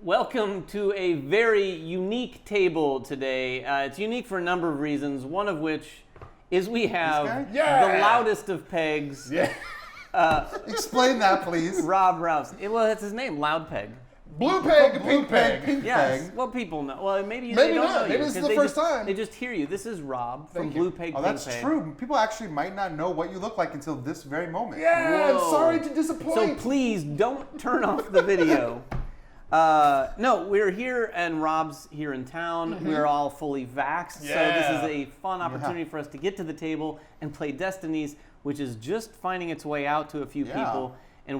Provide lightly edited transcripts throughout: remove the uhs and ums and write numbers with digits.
Welcome to a very unique table today. It's unique for a number of reasons, one of which is we have the loudest of pegs. Yeah. Explain that, please. Robb Rouse. Well, that's his name, Loud Peg. Blue peg, pink peg. Pink Yes. peg. Well, people know. Well, maybe Maybe they don't not. know Maybe you, this is 'cause the first time. They just hear you. This is Robb from Thank you. Blue Peg, Oh, Pink that's Peg. true. People actually might not know what you look like until this very moment. Yeah, I'm Whoa. sorry to disappoint. So please don't turn off the video. No, we're here and Robb's here in town. We're all fully vaxxed. So this is a fun opportunity for us to get to the table and play Destinies, which is just finding its way out to a few people. And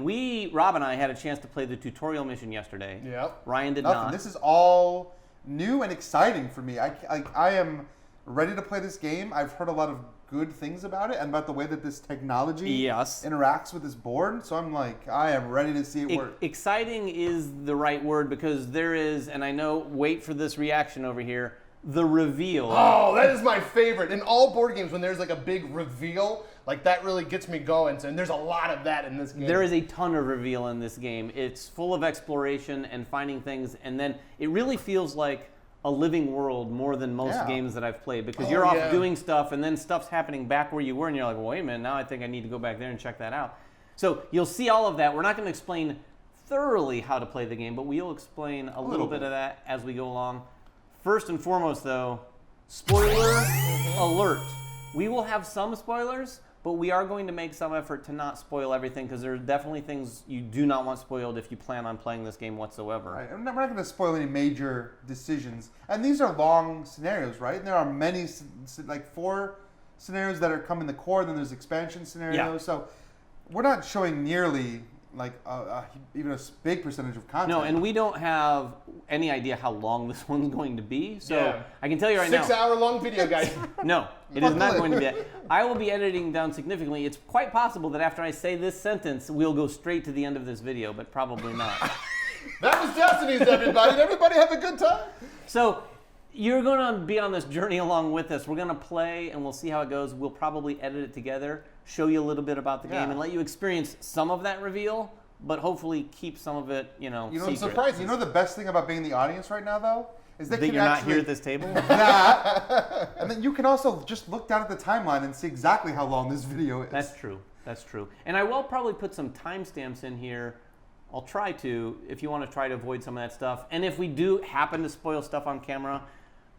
Robb and I had a chance to play the tutorial mission yesterday. Yep. Ryan did Nothing. not. This is all new and exciting for me. I am ready to play this game. I've heard a lot of good things about it and about the way that this technology interacts with this board. So I'm like, I am ready to see it work. Exciting is the right word because there is, and I know, wait for this reaction over here, the reveal. Oh, that is my favorite. In all board games, when there's like a big reveal, like that really gets me going. And there's a lot of that in this game. There is a ton of reveal in this game. It's full of exploration and finding things, and then it really feels like a living world more than most games that I've played because you're off doing stuff and then stuff's happening back where you were and you're like, well, wait a minute, now I think I need to go back there and check that out. So you'll see all of that. We're not going to explain thoroughly how to play the game, but we'll explain a little bit of that as we go along. First and foremost, though, spoiler alert. We will have some spoilers, but we are going to make some effort to not spoil everything because there are definitely things you do not want spoiled if you plan on playing this game whatsoever. Right. We're not going to spoil any major decisions. And these are long scenarios, right? And there are many, like 4 scenarios that come in the core, then there's expansion scenarios. Yeah. So we're not showing nearly like even a big percentage of content. No, and we don't have any idea how long this one's going to be. So I can tell you right now. 6-hour-long video, guys. No, it is not going to be that. I will be editing down significantly. It's quite possible that after I say this sentence, we'll go straight to the end of this video, but probably not. That was Destinies, everybody. Did everybody have a good time? So you're going to be on this journey along with us. We're going to play, and we'll see how it goes. We'll probably edit it together, show you a little bit about the game, and let you experience some of that reveal, but hopefully keep some of it, secret. Surprises. You know the best thing about being in the audience right now, though? Is that you're not here at this table? That, and then you can also just look down at the timeline and see exactly how long this video is. That's true. That's true. And I will probably put some timestamps in here. I'll try to, if you want to try to avoid some of that stuff. And if we do happen to spoil stuff on camera,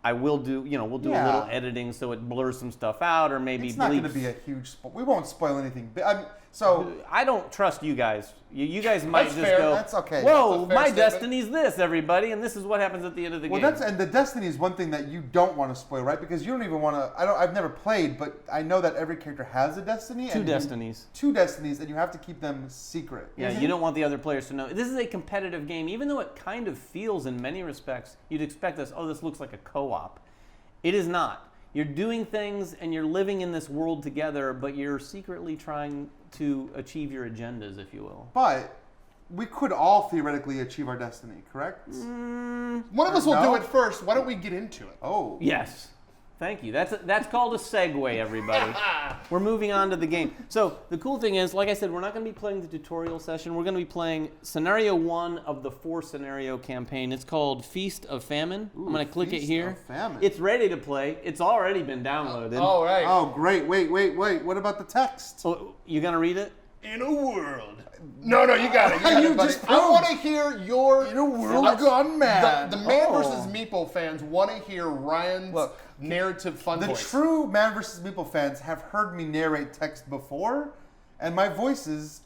I will do, we'll do a little editing so it blurs some stuff out or maybe it's not going to be a huge spoil. We won't spoil anything. So I don't trust you guys. You guys might That's just fair. go, That's okay. whoa, That's a fair my statement. Destiny's this, everybody, and this is what happens at the end of the game. And the Destiny is one thing that you don't want to spoil, right? Because you don't even want to. I've never played, but I know that every character has a Destiny. Two Destinies, and you have to keep them secret. Yeah, you don't want the other players to know. This is a competitive game, even though it kind of feels in many respects. You'd expect this. Oh, this looks like a co-op. It is not. You're doing things and you're living in this world together, but you're secretly trying to achieve your agendas, if you will. But we could all theoretically achieve our destiny, correct? One of us will do it first. Why don't we get into it? Oh. Yes. Thank you. That's called a segue, everybody. We're moving on to the game. So the cool thing is, like I said, we're not going to be playing the tutorial session. We're going to be playing scenario 1 of the 4-scenario campaign. It's called Feast of Famine. I'm going to click it here. Feast of Famine. It's ready to play. It's already been downloaded. All right. Oh, great. Wait. What about the text? Oh, you going to read it? In a world. No, you got it. You buddy. just I want to hear your. In a world gone mad. The Man vs. Meeple fans want to hear Ryan's narrative fun The voice. true Man vs. Meeple fans have heard me narrate text before, and my voices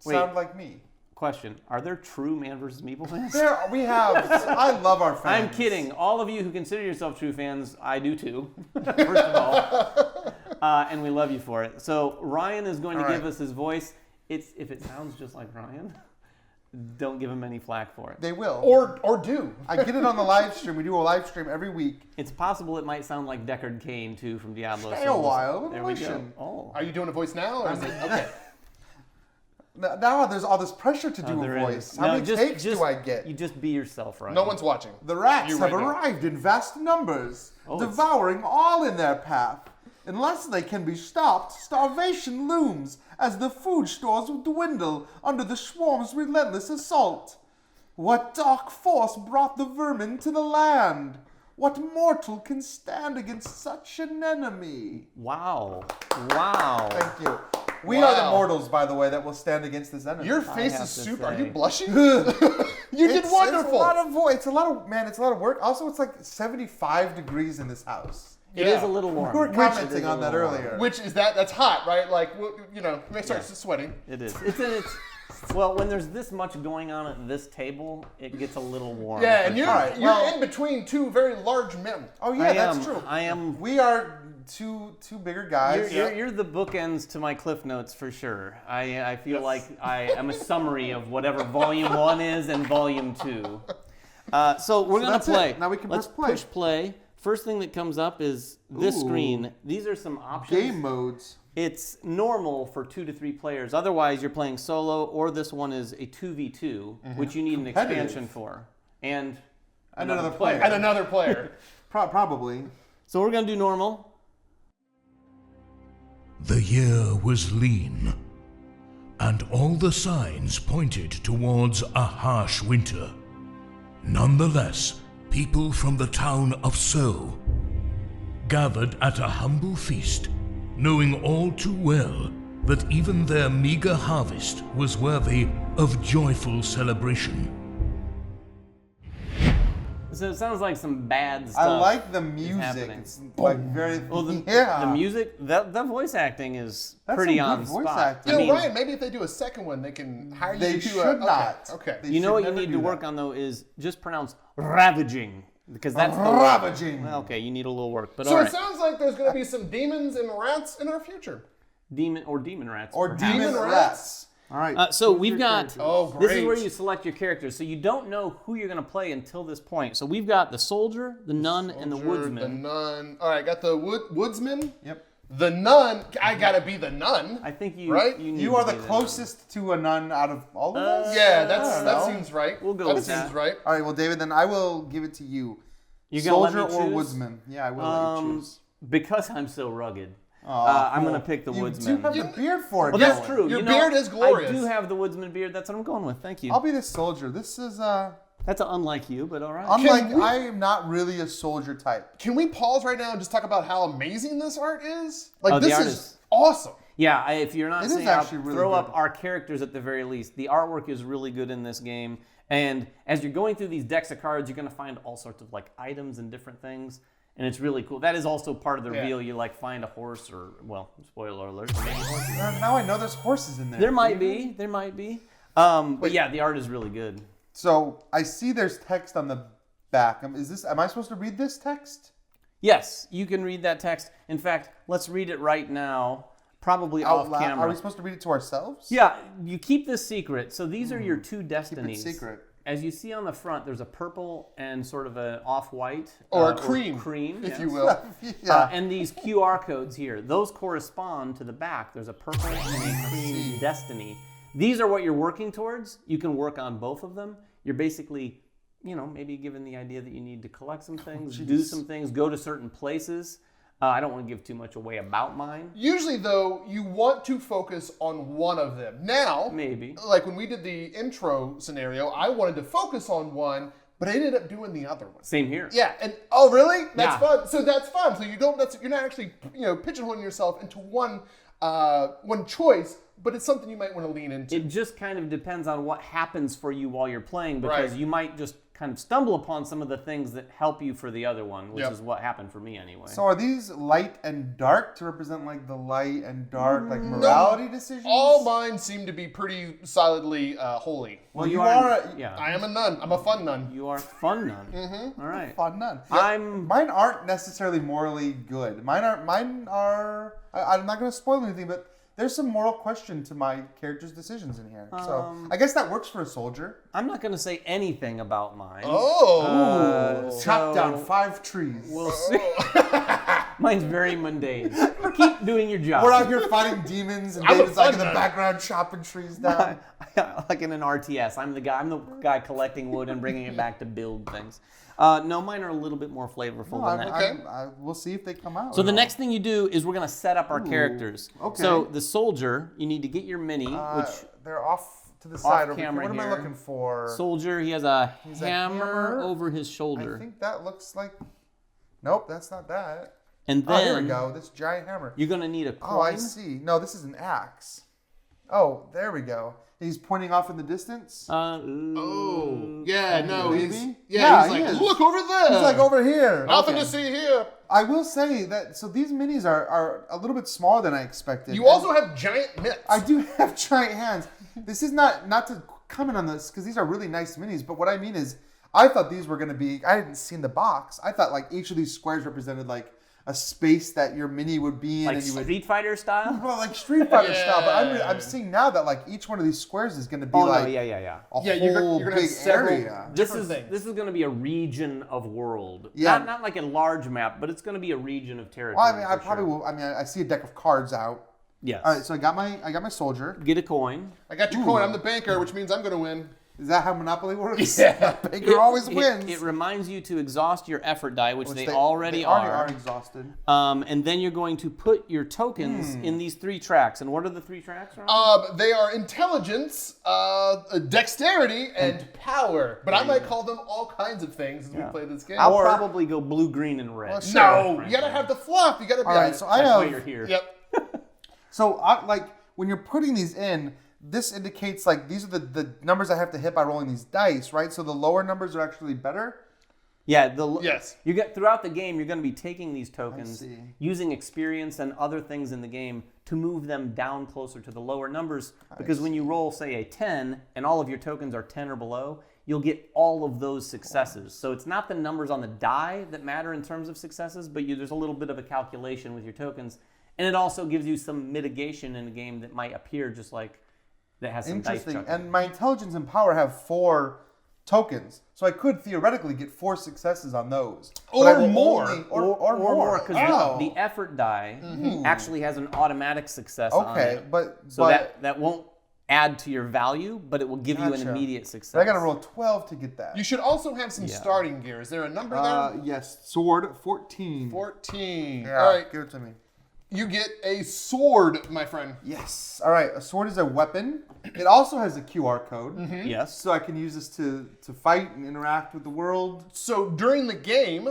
sound like me. Question. Are there true Man vs. Meeple fans? I love our fans. I'm kidding. All of you who consider yourself true fans, I do too, first of all. And we love you for it. So Ryan is going to give us his voice. If it sounds just like Ryan, don't give him any flack for it. They will. Or do. I get it on the live stream. We do a live stream every week. It's possible it might sound like Deckard Cain, too, from Diablo. Stay a while. There we go. Listen. Oh. Are you doing a voice now? Or is it okay? Now there's all this pressure to do a voice. How many takes do I get? You just be yourself, Ryan. No one's watching. The rats You have right now. arrived in vast numbers, Oh, devouring all in their path. Unless they can be stopped, starvation looms as the food stores dwindle under the swarm's relentless assault. What dark force brought the vermin to the land? What mortal can stand against such an enemy? Wow. Wow. Thank you. We are the mortals, by the way, that will stand against this enemy. Your face is super. Are you blushing? You did wonderful. It's a lot of work. Also, it's like 75 degrees in this house. It is a little warm. We were commenting on that earlier. Which is that's hot, right? Like, you may start sweating. It is. Well, when there's this much going on at this table, it gets a little warm. Yeah, and you're in between two very large men. Oh yeah, that's true. I am. We are two bigger guys. You're the bookends to my Cliff Notes for sure. I feel like I am a summary of whatever Volume 1 is and Volume 2. So we're gonna play. Now we can Let's push play. First thing that comes up is this screen. These are some options. Game modes. It's normal for 2 to 3 players. Otherwise, you're playing solo, or this one is a 2v2, which you need an expansion for. And another player. And another player. Probably. So we're going to do normal. The year was lean, and all the signs pointed towards a harsh winter. Nonetheless, people from the town of So gathered at a humble feast, knowing all too well that even their meager harvest was worthy of joyful celebration. So it sounds like some bad stuff. I like the music. It's like very. Well, the music, the voice acting is pretty on spot. Ryan, maybe if they do a second one, they can hire you to. They should not. Okay. You know what you need to work on though is just pronounce ravaging. Because that's the ravaging. Well, okay, you need a little work, but so it sounds like there's going to be some demons and rats in our future. Demon rats. Or demon rats. All right. So we've got. Oh, great. This is where you select your characters. So you don't know who you're going to play until this point. So we've got the soldier, the nun, and the woodsman. The nun. All right, got the woodsman. Yep. The nun. I gotta be the nun. I think you. Right. You are the closest to a nun out of all of us. Yeah, that seems right. We'll go with that. Seems right. All right. Well, David, then I will give it to you. You gonna soldier let me choose? or woodsman? Yeah, I will let you choose. Because I'm so rugged. I'm going to pick the woodsman. You do have the beard for it. Well, that's true. Your beard is glorious. I do have the woodsman beard. That's what I'm going with. Thank you. I'll be the soldier. This is That's unlike you, but all right. I am not really a soldier type. Can we pause right now and just talk about how amazing this art is? Like, this is awesome. Yeah, if you're not saying, really throw good. up our characters at the very least. The artwork is really good in this game. And as you're going through these decks of cards, you're going to find all sorts of like items and different things. And it's really cool. That is also part of the reveal. You like find a horse or, well, spoiler alert, maybe horses. Now I know there's horses in there. There might be. But yeah, the art is really good. So I see there's text on the back. Am I supposed to read this text? Yes, you can read that text. In fact, let's read it right now, probably off camera. Are we supposed to read it to ourselves? Yeah, you keep this secret. So these are your 2 destinies. Keep it secret. As you see on the front, there's a purple and sort of an off-white. Or a cream, if you will. And these QR codes here, those correspond to the back. There's a purple and a cream destiny. These are what you're working towards. You can work on both of them. You're basically, maybe given the idea that you need to collect some things, do some things, go to certain places. I don't want to give too much away about mine. Usually, though, you want to focus on one of them. Now, maybe. Like when we did the intro scenario, I wanted to focus on one, but I ended up doing the other one. Same here. Yeah, and oh really? That's fun. So that's fun. So you're not actually pigeonholing yourself into one choice, but it's something you might want to lean into. It just kind of depends on what happens for you while you're playing, because you might just kind of stumble upon some of the things that help you for the other one, which is what happened for me anyway. So are these light and dark to represent like the light and dark like morality decisions? All mine seem to be pretty solidly holy. Well, you are. I am a nun. I'm a fun nun. You are fun nun. All right. Fun nun. Mine aren't necessarily morally good. Mine are. I'm not going to spoil anything, but there's some moral question to my character's decisions in here. So I guess that works for a soldier. I'm not going to say anything about mine. Chop down 5 trees. We'll see. Mine's very mundane. Keep doing your job. We're out here fighting demons, and David's like in the background chopping trees down. Like in an RTS, I'm the guy collecting wood and bringing it back to build things. No, mine are a little bit more flavorful than that. We'll see if they come out. So the next thing you do is we're going to set up our characters. Okay. So the soldier, you need to get your mini, which they're off to the side over here. camera What am I here. looking for? Soldier, he has a hammer over his shoulder. I think that looks like... Nope, that's not that. And then... here we go. This giant hammer. You're going to need a coin. Oh, I see. No, this is an axe. Oh, there we go. He's pointing off in the distance. Yeah, no, maybe? he's Yeah, like, he is. look over there. He's like over here. Nothing to see here. I will say that, so these minis are a little bit smaller than I expected. You also have giant mitts. I do have giant hands. This is not to comment on this, because these are really nice minis, but what I mean is, I thought these were going to be, I hadn't seen the box. I thought like each of these squares represented like a space that your mini would be in. Like and you Street Fighter style? Well, like Street Fighter style, but I'm seeing now that like each one of these squares is going to be Oh, like no, yeah. a you're whole gonna big have several area. This things. is going to be a region of world. Yeah. Not like a large map, but it's going to be a region of territory. Well, I mean, I for probably sure. will. I mean, I see a deck of cards out. Yes. All right, so I got my soldier. Get a coin. I got your coin. I'm the banker, which means I'm going to win. Is that how Monopoly works? Yeah. Banker always wins. It reminds you to exhaust your effort die, which they already are. are exhausted. And then you're going to put your tokens in these 3 tracks. And what are the 3 tracks, Ron? They are intelligence, dexterity, and power. But I might call them all kinds of things as we play this game. I'll probably go blue, green, and red. Well, sure. No, Frankly. you gotta have the fluff. You gotta be All right, so I That's why have. you're here. Yep. So, like, when you're putting these in, this indicates, like, these are the numbers I have to hit by rolling these dice, right? So the lower numbers are actually better? Yeah, Yes. You get throughout the game, you're going to be taking these tokens, see. using experience and other things in the game to move them down closer to the lower numbers. Because when you roll, say, a 10, and all of your tokens are 10 or below, you'll get all of those successes. So it's not the numbers on the die that matter in terms of successes, but there's a little bit of a calculation with your tokens. And it also gives you some mitigation in the game that might appear just like that has some dice Interesting. chucking. And my intelligence and power have 4 tokens. So I could theoretically get 4 successes on those. Or But I will more. only- or more. Because Oh. the effort die actually has an automatic success on Okay, it. but... So that won't add to your value, but it will give you an Gotcha. immediate success. But I got to roll 12 to get that. You should also have some starting gear. Is there a number there? Yes, sword 14. 14. Yeah, All right. give it to me. You get a sword, my friend. Yes. All right, a sword is a weapon. It also has a QR code. Yes. So I can use this to fight and interact with the world. So during the game,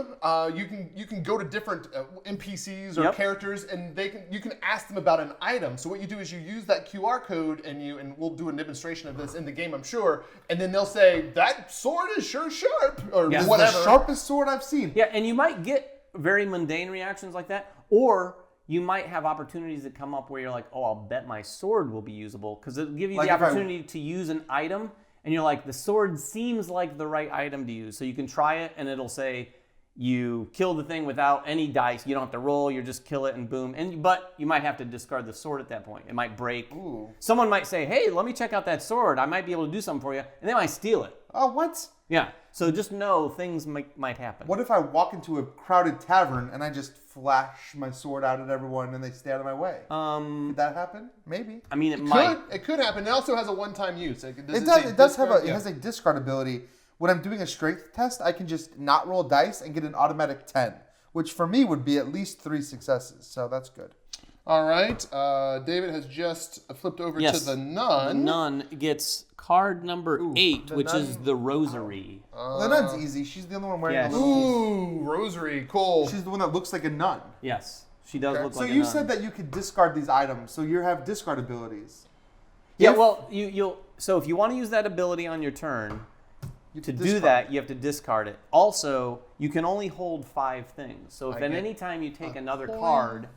you can go to different NPCs or Yep. characters, and you can ask them about an item. So what you do is you use that QR code, and we'll do a demonstration of this in the game, I'm sure. And then they'll say that sword is sure sharp, or Yeah. whatever. The sharpest sword I've seen. Yeah, and you might get very mundane reactions like that, or you might have opportunities that come up where you're like, oh, I'll bet my sword will be usable, because it'll give you Like the if I- opportunity to use an item, and you're like, the sword seems like the right item to use. So you can try it, and it'll say you kill the thing without any dice. You don't have to roll. You just kill it, and boom. But you might have to discard the sword at that point. It might break. Ooh. Someone might say, hey, let me check out that sword. I might be able to do something for you. And they might steal it. Oh, what? Yeah. So just know things might happen. What if I walk into a crowded tavern and I just flash my sword out at everyone and they stay out of my way? Could that happen? Maybe. I mean, it might. It could happen. It also has a one-time use. It has a discard ability. When I'm doing a strength test, I can just not roll dice and get an automatic 10, which for me would be at least 3 successes. So that's good. All right. David has just flipped over to the nun. The nun gets card number 8, the which nun- is the rosary. The nun's easy. She's the only one wearing Yeah, the little Ooh, rosary. Cool. She's the one that looks like a nun. Yes, she does look So like a you nun. said that you could discard these items, so you have discard abilities. Yeah, If- well, so if you want to use that ability on your turn, to do that, you have to discard it. Also, you can only hold 5 things. So if at any time you take another card,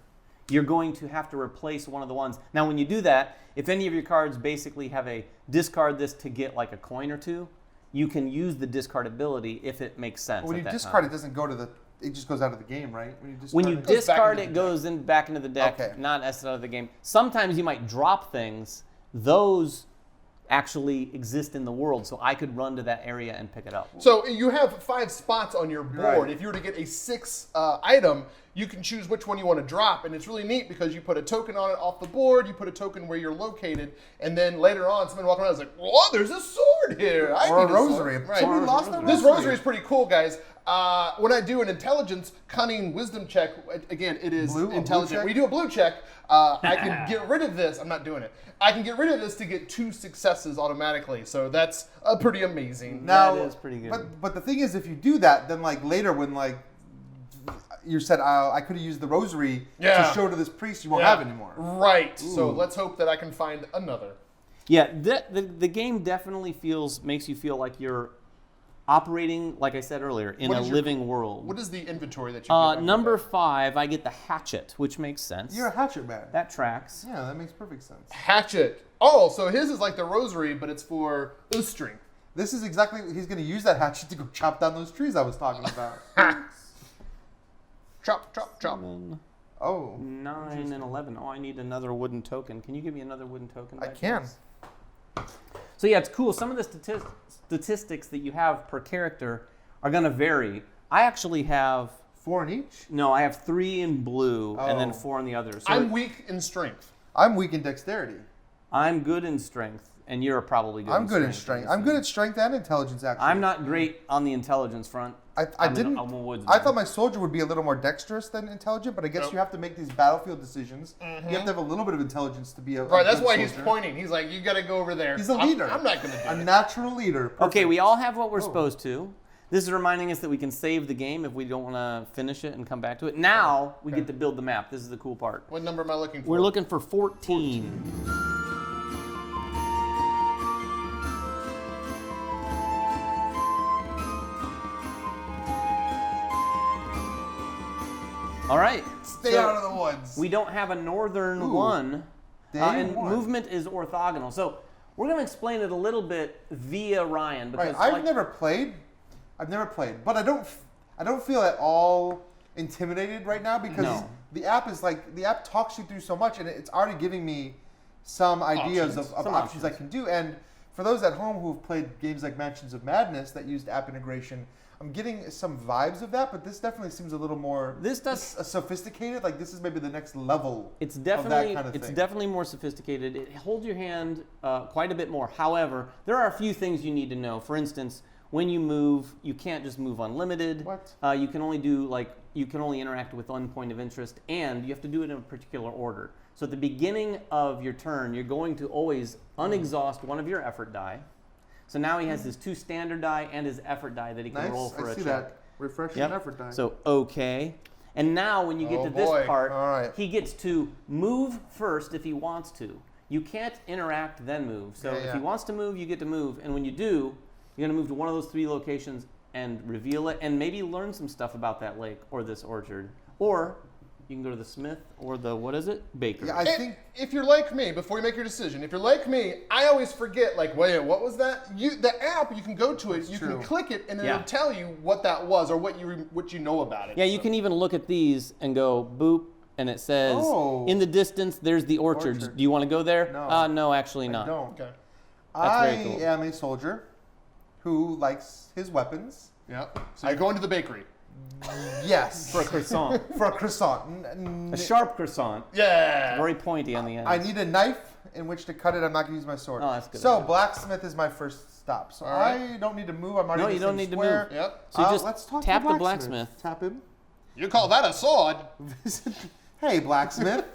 you're going to have to replace one of the ones. Now, when you do that, if any of your cards basically have a discard this to get like a coin or 2, you can use the discard ability if it makes sense. But when at you that discard, time. it doesn't go to the. It just goes out of the game, right? When you goes back discard, into it the goes back into the deck, Okay. not out of the game. Sometimes you might drop things. Those actually exist in the world, so I could run to that area and pick it up. So you have 5 spots on your board. Right. If you were to get a 6th item, you can choose which one you want to drop, and it's really neat because you put a token on it off the board, you put a token where you're located, and then later on, someone walking around is like, "Whoa, there's a sword sword here. I Or need a rosary. sword. Right. Somebody lost their This rosary. rosary is pretty cool, guys. When I do an intelligence, cunning, wisdom check, again, it is Blue? A blue intelligent. check? When you do a blue check, I can get rid of this. I'm not doing it. I can get rid of this to get 2 successes automatically. So that's pretty amazing. Now, That is pretty good. But the thing is, if you do that, then like later when like you said, I could have used the rosary to show to this priest, you won't have anymore. Right. So let's hope that I can find another. Yeah, the game definitely makes you feel like you're operating, like I said earlier, in a living world. What is the inventory that you get? Number 5, I get the hatchet, which makes sense. You're a hatchet man. That tracks. Yeah, that makes perfect sense. Hatchet. Oh, so his is like the rosary, but it's for strength. This is exactly, he's going to use that hatchet to go chop down those trees I was talking about. Chop, chop, chop. 7, Oh. 9, and 11. Oh, I need another wooden token. Can you give me another wooden token? I by can. chance? So yeah, it's cool. Some of the statistics that you have per character are going to vary. I actually have... 4 in each? No, I have 3 in blue and then Oh. 4 in the others. So I'm weak in strength. I'm weak in dexterity. I'm good in strength, and you're probably good I'm good in strength. I'm good at strength and intelligence, actually. I'm not great on the intelligence front. I I'm didn't. a woodsman. I thought my soldier would be a little more dexterous than intelligent, but I guess Nope. you have to make these battlefield decisions. You have to have a little bit of intelligence to be a Right, that's good why he's soldier. pointing. He's like, you got to go over there. He's a leader. I'm not going to do A it. natural leader. Okay, Perfect. we all have what we're supposed to. This is reminding us that we can save the game if we don't want to finish it and come back to it. Now we get to build the map. This is the cool part. What number am I looking for? We're looking for 14. All right. Stay so out of the woods. We don't have a northern Ooh. one. Day And one. movement is orthogonal. So we're going to explain it a little bit via Ryan. Because Right, I've never played, but I don't feel at all intimidated right now because No. the app talks you through so much and it's already giving me some ideas of Some options I options. can do. And for those at home who've played games like Mansions of Madness that used app integration, I'm getting some vibes of that, but this definitely seems a little more sophisticated. Like this is maybe the next level. It's of definitely that kind of it's thing. definitely more sophisticated. It holds your hand quite a bit more. However, there are a few things you need to know. For instance, when you move, you can't just move unlimited. What? You can only do you can only interact with one point of interest, and you have to do it in a particular order. So at the beginning of your turn, you're going to always unexhaust one of your effort die. So now he has his 2 standard die and his effort die that he can Nice. roll for I a see check. that. Refreshing Yep. effort die. So okay. And now when you get Oh, to this boy. part, All right. he gets to move first if he wants to. You can't interact then move. So if he wants to move, you get to move. And when you do, you're going to move to one of those 3 locations and reveal it and maybe learn some stuff about that lake or this orchard. Or you can go to the smith or the, baker. Yeah, I think If you're like me, before you make your decision, if you're like me, I always forget, like, wait, what was that? The app, you can go to it, you true. can click it, and Yeah. it'll tell you what that was or what you know about it. Yeah, you can even look at these and go boop, and it says Oh. in the distance there's the orchard. Orchard. Do you want to go there? No. No, actually I not. don't. Okay. I very cool. am a soldier who likes his weapons. Yeah. So you're going to the bakery. Yes. For a croissant, For a croissant. a sharp croissant, Yeah. very pointy on the end. I need a knife in which to cut it. I'm not going to use my sword. Oh, that's good. So blacksmith is my first stop. So All right. I don't need to move. I'm already No, in you the don't same need to square. move. Yep. So you just let's talk tap to the blacksmith. Tap him. You call that a sword? Hey, blacksmith.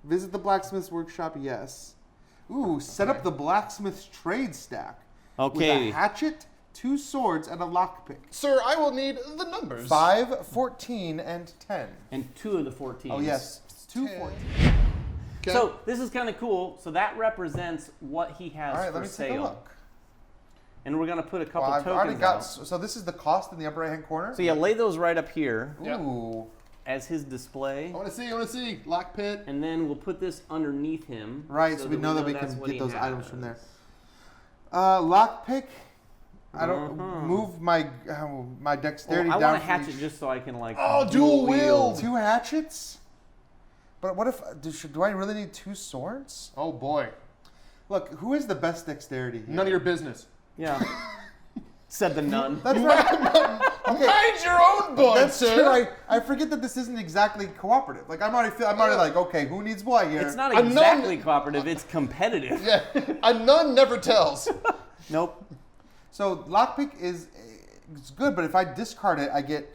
Visit the blacksmith's workshop. Yes. Ooh, set up the blacksmith's trade stack. Okay. With a hatchet, 2 swords, and a lockpick. Sir, I will need the numbers. 5, 14, and 10. And 2 of the 14. Oh, yes. 2, 10. 14. Okay. So this is kind of cool. So that represents what he has All right, for let me take a sale. look. And we're going to put a couple Well, I've tokens already got. out. So this is the cost in the upper right-hand corner? So yeah, lay those right up here Yep. Ooh. as his display. I want to see. Lock pit. And then we'll put this underneath him. Right, so we know that we that's can what get he those has. items from there. Lockpick. I don't Uh-huh. move my my dexterity I down. want a for hatchet each- just so I can like Oh, dual wield. 2 hatchets. But what if do I really need 2 swords? Oh boy. Look, who is the best dexterity here? None of your business. Yeah. Said the nun. That's right. Okay. Mind your own blood, That's sir. true. I forget that this isn't exactly cooperative. Like I'm already like, okay, who needs what here? It's not A nun- exactly cooperative, it's competitive. Yeah. A nun never tells. Nope. So lockpick is it's good, but if I discard it, I get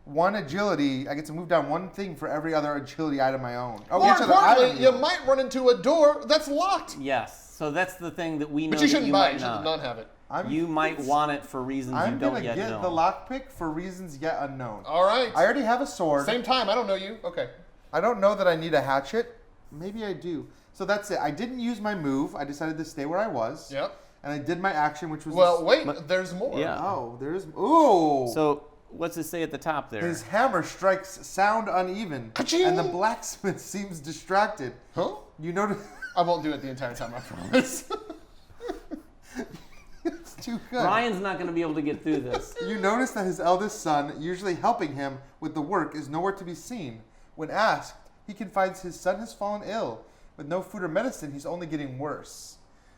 1 agility. I get to move down 1 thing for every other agility item I own. Oh, More each other item importantly, you might run into a door that's locked. Yes. So that's the thing that we know. But you shouldn't buy it. You might should not have it. You might want it for reasons you don't yet know. I'm gonna get the lockpick for reasons yet unknown. All right. I already have a sword. Same time. I don't know you. Okay. I don't know that I need a hatchet. Maybe I do. So that's it. I didn't use my move. I decided to stay where I was. Yep. And I did my action, which was... Well, wait. There's more. Yeah. Oh, there's... Ooh! So what's it say at the top there? His hammer strikes sound uneven. Ka-ching! And the blacksmith seems distracted. Huh? You notice... I won't do it the entire time, I promise. It's too good. Ryan's not going to be able to get through this. You notice that his eldest son, usually helping him with the work, is nowhere to be seen. When asked, he confides his son has fallen ill. With no food or medicine, he's only getting worse.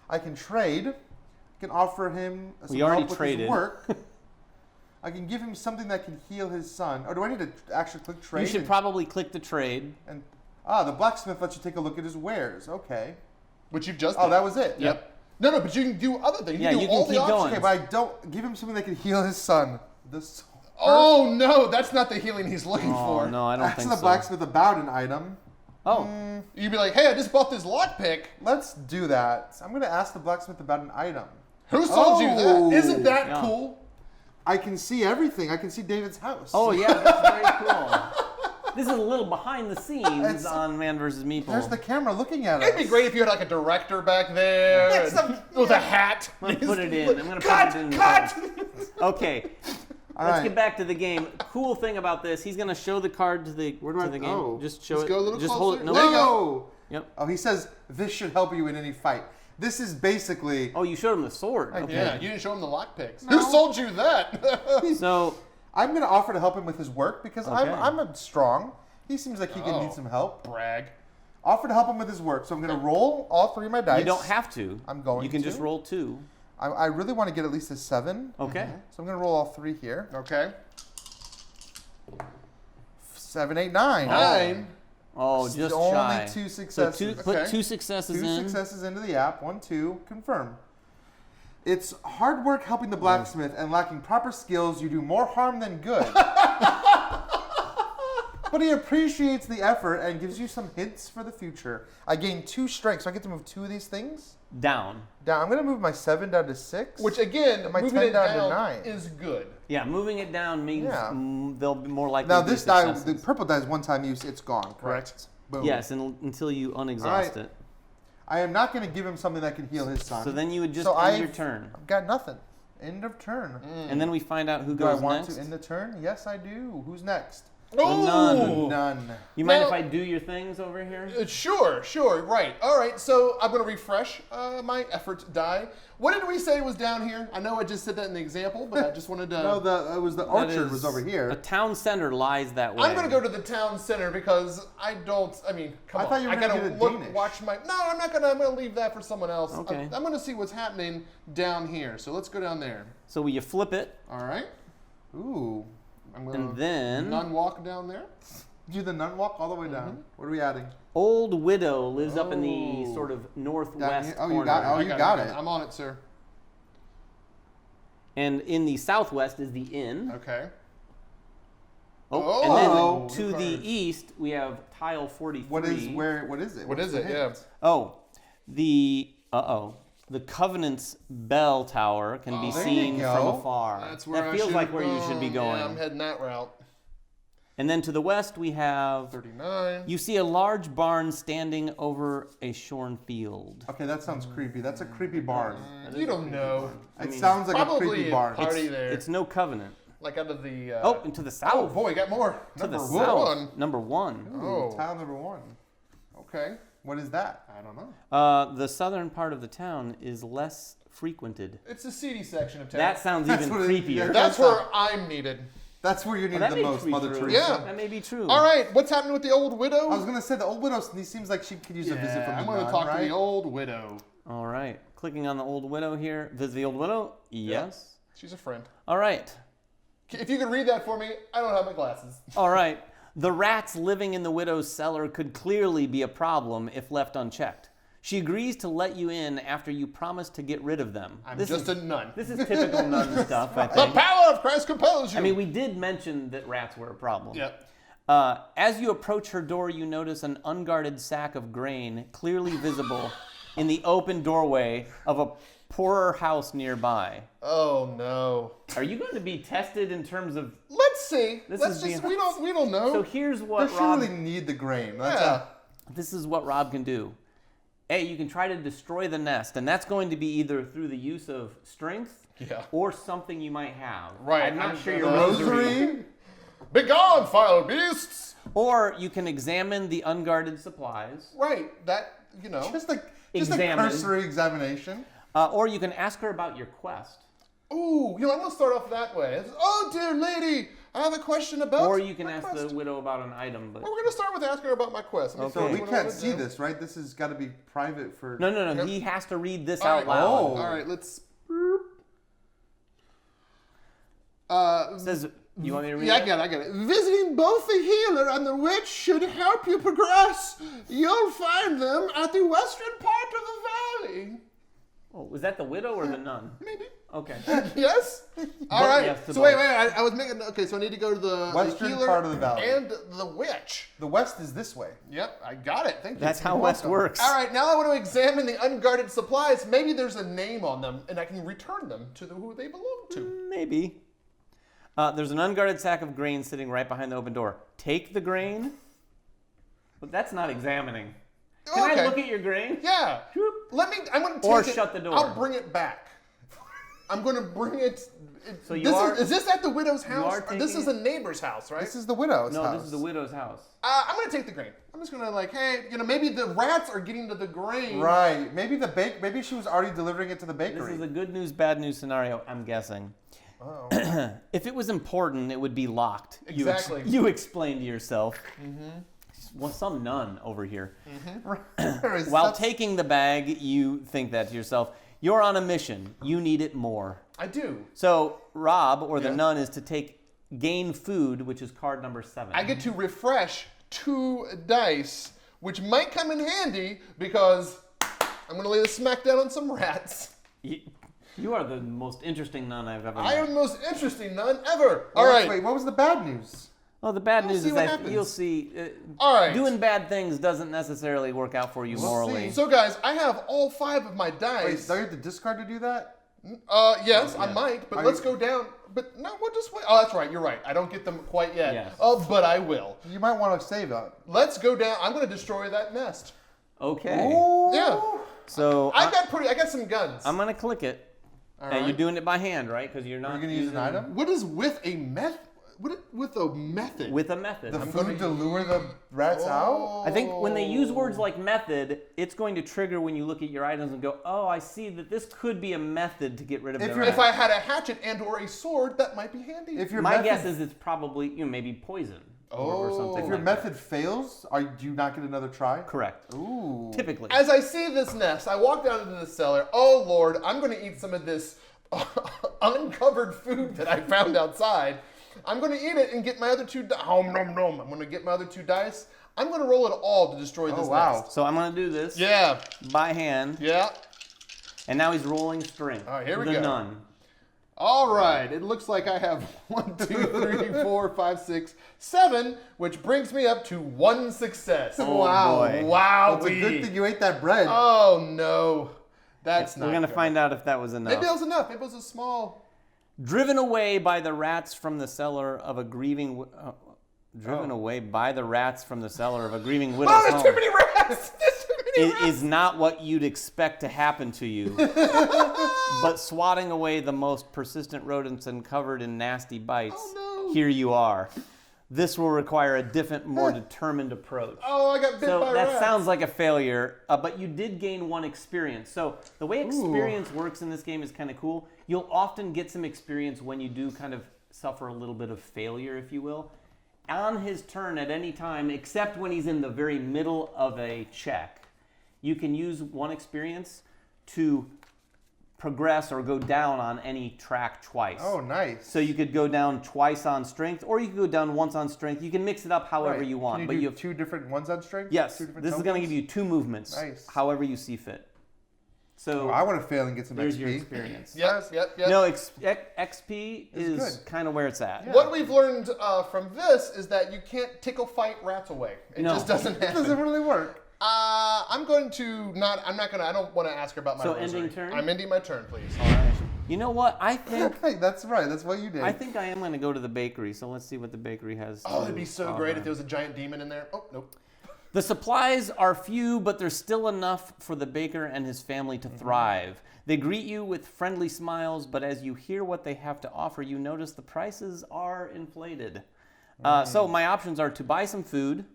I can trade. I can offer him some help with his work. I can give him something that can heal his son. Or do I need to actually click trade? You should probably click the trade. And the blacksmith lets you take a look at his wares. Okay. Which you've just did. That was it. Yep. No, but you can do other things. Yeah, you can keep going. Okay, but I don't give him something that can heal his son. Oh no, that's not the healing he's looking for. No, I don't think so. Ask the blacksmith about an item. Oh. You'd be like, hey, I just bought this lockpick. Let's do that. I'm going to ask the blacksmith about an item. Who sold you that? Isn't that cool? I can see everything. I can see David's house. Oh, yeah, that's very cool. This is a little behind the scenes on Man vs. Meeple. There's the camera looking at us. It'd be great if you had like a director back there with a hat. I'm going to put it in. I'm going to put it in. Cut! Okay. Let's get back to the game. Cool thing about this, he's going to show the card to the game. Oh. Just show Let's it. go a little just closer. hold it. No, There you go. Yep. Oh, he says this should help you in any fight. This is basically... Oh, you showed him the sword. Okay. Yeah, you didn't show him the lockpicks. No. Who sold you that? So... I'm going to offer to help him with his work because I'm strong. He seems like he can need some help. Brag. Offer to help him with his work. So I'm going to roll all 3 of my dice. You don't have to. I'm going to. You can just roll 2. I really want to get at least a 7. Okay. So I'm going to roll all 3 here. Okay. 7, 8, 9. 9. Oh, just only shy. 2 successes. So put 2 successes in. 2 successes into the app. 1, 2. Confirm. It's hard work helping the blacksmith, and lacking proper skills, you do more harm than good. But he appreciates the effort and gives you some hints for the future. I gain 2 strength, so I get to move 2 of these things. Down. I'm going to move my 7 down to 6. Which again, and my moving 10 it down down to 9. is good. Yeah, moving it down means they'll be more likely now to be this die, successes. the purple die is one-time use. It's gone. Correct. Boom. Yes, until you unexhaust it. I am not going to give him something that can heal his son. So then you would just end your turn. I've got nothing. End of turn. And then we find out who Do I goes want next. to end the turn? Yes, I do. Who's next? Oh, None. You mind if I do your things over here? Sure, right. All right, so I'm going to refresh my effort die. What did we say was down here? I know I just said that in the example, but I just wanted to... No, it was the orchard was over here. A town center lies that way. I'm going to go to the town center because come on. I thought you were going to get a Danish. Watch my... No, I'm not going to. I'm going to leave that for someone else. Okay. I'm going to see what's happening down here. So let's go down there. So you flip it. All right. Ooh. I'm going And then... nun walk down there. Do the nun walk all the way down. What are we adding? Old Widow lives up in the sort of northwest corner. You got it. I'm on it, sir. And in the southwest is the inn. Okay. Oh, and then to the east we have tile 43. What is it? What is it? Yeah. Oh, the Covenant's bell tower can be seen from afar. That's where that feels like where you should be going. Yeah, I'm heading that route. And then to the west we have 39. You see a large barn standing over a shorn field. Okay, that sounds creepy. That's a creepy barn. You don't know. It sounds like a creepy barn. Party there. It's no Covenant. Like out of the... and to the south. Oh, boy, got more. To the Number south. one. Number 1. Ooh, tile number 1. Okay. What is that? I don't know. The southern part of the town is less frequented. It's the seedy section of town. That sounds even creepier. That's where I'm needed. That's where you're needed the most, Mother Teresa. Yeah. That may be true. All right, what's happening with the old widow? I was going to say the old widow seems like she could use a visit from the I'm going to talk to the old widow. All right. Clicking on the old widow here. Visit the old widow? Yes. Yeah. She's a friend. All right. If you could read that for me, I don't have my glasses. All right. The rats living in the widow's cellar could clearly be a problem if left unchecked. She agrees to let you in after you promise to get rid of them. I'm just a nun. This is typical nun stuff, I The think. power of Christ compels you. I mean, we did mention that rats were a problem. Yep. As you approach her door, you notice an unguarded sack of grain clearly visible in the open doorway of a poorer house nearby. Oh no. Are you going to be tested in terms of... Let's see. We don't know. So here's what They Robb... really need the grain. This is what Robb can do. A, you can try to destroy the nest, and that's going to be either through the use of strength or something you might have. Right. I'm not sure your rosary. Begone, foul beasts! Or you can examine the unguarded supplies. Right. That, Just a Examine. cursory examination. Or you can ask her about your quest. Ooh, I'm going to start off that way. Oh, dear lady, I have a question about Or you can my ask quest. the widow about an item. But... Well, we're going to start with asking her about my quest. So we can't see this, right? This has got to be private for... No. Yep. He has to read this All out right. loud. Oh. All right, let's... It says, you want me to read Yeah, it? I get it. Visiting both the healer and the witch should help you progress. You'll find them at the western part of the valley. Oh, was that the widow or the nun? Maybe. Okay. Yes? All right. yes to So wait, both. I was making... Okay, so I need to go to the Western healer part of the valley. and the witch. The west is this way. Yep, I got it. Thank you. That's how You're West welcome. works. All right, now I want to examine the unguarded supplies. Maybe there's a name on them, and I can return them to who they belong to. Maybe. There's an unguarded sack of grain sitting right behind the open door. Take the grain. But that's not examining. Can I look at your grain? Yeah. Whoop. I'm going to take Or it. shut the door. I'll bring it back. I'm going to bring it. So you are... Is this at the widow's house? are Or this taking is a neighbor's house, right? This is the widow's house. No, this is the widow's house. I'm going to take the grain. I'm just going to hey, maybe the rats are getting to the grain. Right. Maybe maybe she was already delivering it to the bakery. This is a good news, bad news scenario, I'm guessing. Oh. If it was important, it would be locked. Exactly. You explained to yourself. Well, some nun over here. While taking the bag, you think that to yourself. You're on a mission. You need it more. I do. So Robb, or the nun, is to gain food, which is card number 7. I get to refresh 2 dice, which might come in handy because I'm going to lay the smackdown on some rats. You are the most interesting nun I've ever met. I am the most interesting nun ever. All right. Wait, what was the bad news? Well, the bad news is that happens. you'll see. All right. Doing bad things doesn't necessarily work out for you morally. So, guys, I have all 5 of my dice. Wait, do you have to discard to do that? Yes, I might, but let's go down. But no, we'll just wait. Oh, that's right. You're right. I don't get them quite yet. Yes. Oh, but I will. You might want to save it. Let's go down. I'm going to destroy that nest. Okay. Ooh. Yeah. So I got some guns. I'm gonna click it. All And right. you're doing it by hand, right? Because you're not. Are you going to use an item? What is with a method? With a method? With a method. The food to lure the rats out? I think when they use words like method, it's going to trigger when you look at your items and go, oh, I see that this could be a method to get rid of the rat. If I had a hatchet and or a sword, that might be handy. If your My method, guess is it's probably maybe poison or something. if your like method fails, do you not get another try? that. Correct. Ooh. Typically. As I see this nest, I walk down into the cellar. Oh Lord, I'm going to eat some of this uncovered food that I found outside. I'm going to eat it and get my other 2 dice. I'm going to get my other 2 dice. I'm going to roll it all to destroy this nest. So I'm going to do this Yeah. by hand. Yeah. And now he's rolling string. All right, here we the go. nun. All right. It looks like I have 1, 2, 3, 4, 5, 6, 7, which brings me up to 1 success. Oh, wow. boy. Wow. It's a good thing you ate that bread. Oh no. That's not We're going to good. find out if that was enough. Maybe that was enough. Maybe it was a small... Driven away by the rats from the cellar of a grieving... away by the rats from the cellar of a grieving widow's Oh, there's home. too many rats! There's too many It rats! is not what you'd expect to happen to you. But swatting away the most persistent rodents and covered in nasty bites, Oh, no. here you are. This will require a different, more determined approach. Oh, I got bit So by that rats. sounds like a failure, but you did gain 1 experience. So the way experience works in this game is kind of cool. You'll often get some experience when you do kind of suffer a little bit of failure, if you will. On his turn at any time, except when he's in the very middle of a check, you can use 1 experience to progress or go down on any track twice. Oh, nice. So you could go down twice on strength, or you could go down once on strength. You can mix it up however you want. Can you do 2 different ones on strength? Yes. 2 different This is going to give you 2 movements. Nice. However you see fit. So I want to fail and get some there's XP. your experience. Yep. No, XP is kind of where it's at. Yeah. What we've learned from this is that you can't tickle fight rats away. It just doesn't happen. It doesn't really work. I'm going to not. I'm not going to. I don't want to ask her about my. So rosary. ending turn? I'm ending my turn, please. All right. You know what? I think Hey, that's right. That's what you did. I think I am going to go to the bakery. So let's see what the bakery has. Oh, it'd be so great if there was a giant demon in there. Oh, nope. The supplies are few, but there's still enough for the baker and his family to thrive. They greet you with friendly smiles, but as you hear what they have to offer, you notice the prices are inflated. So my options are to buy some food.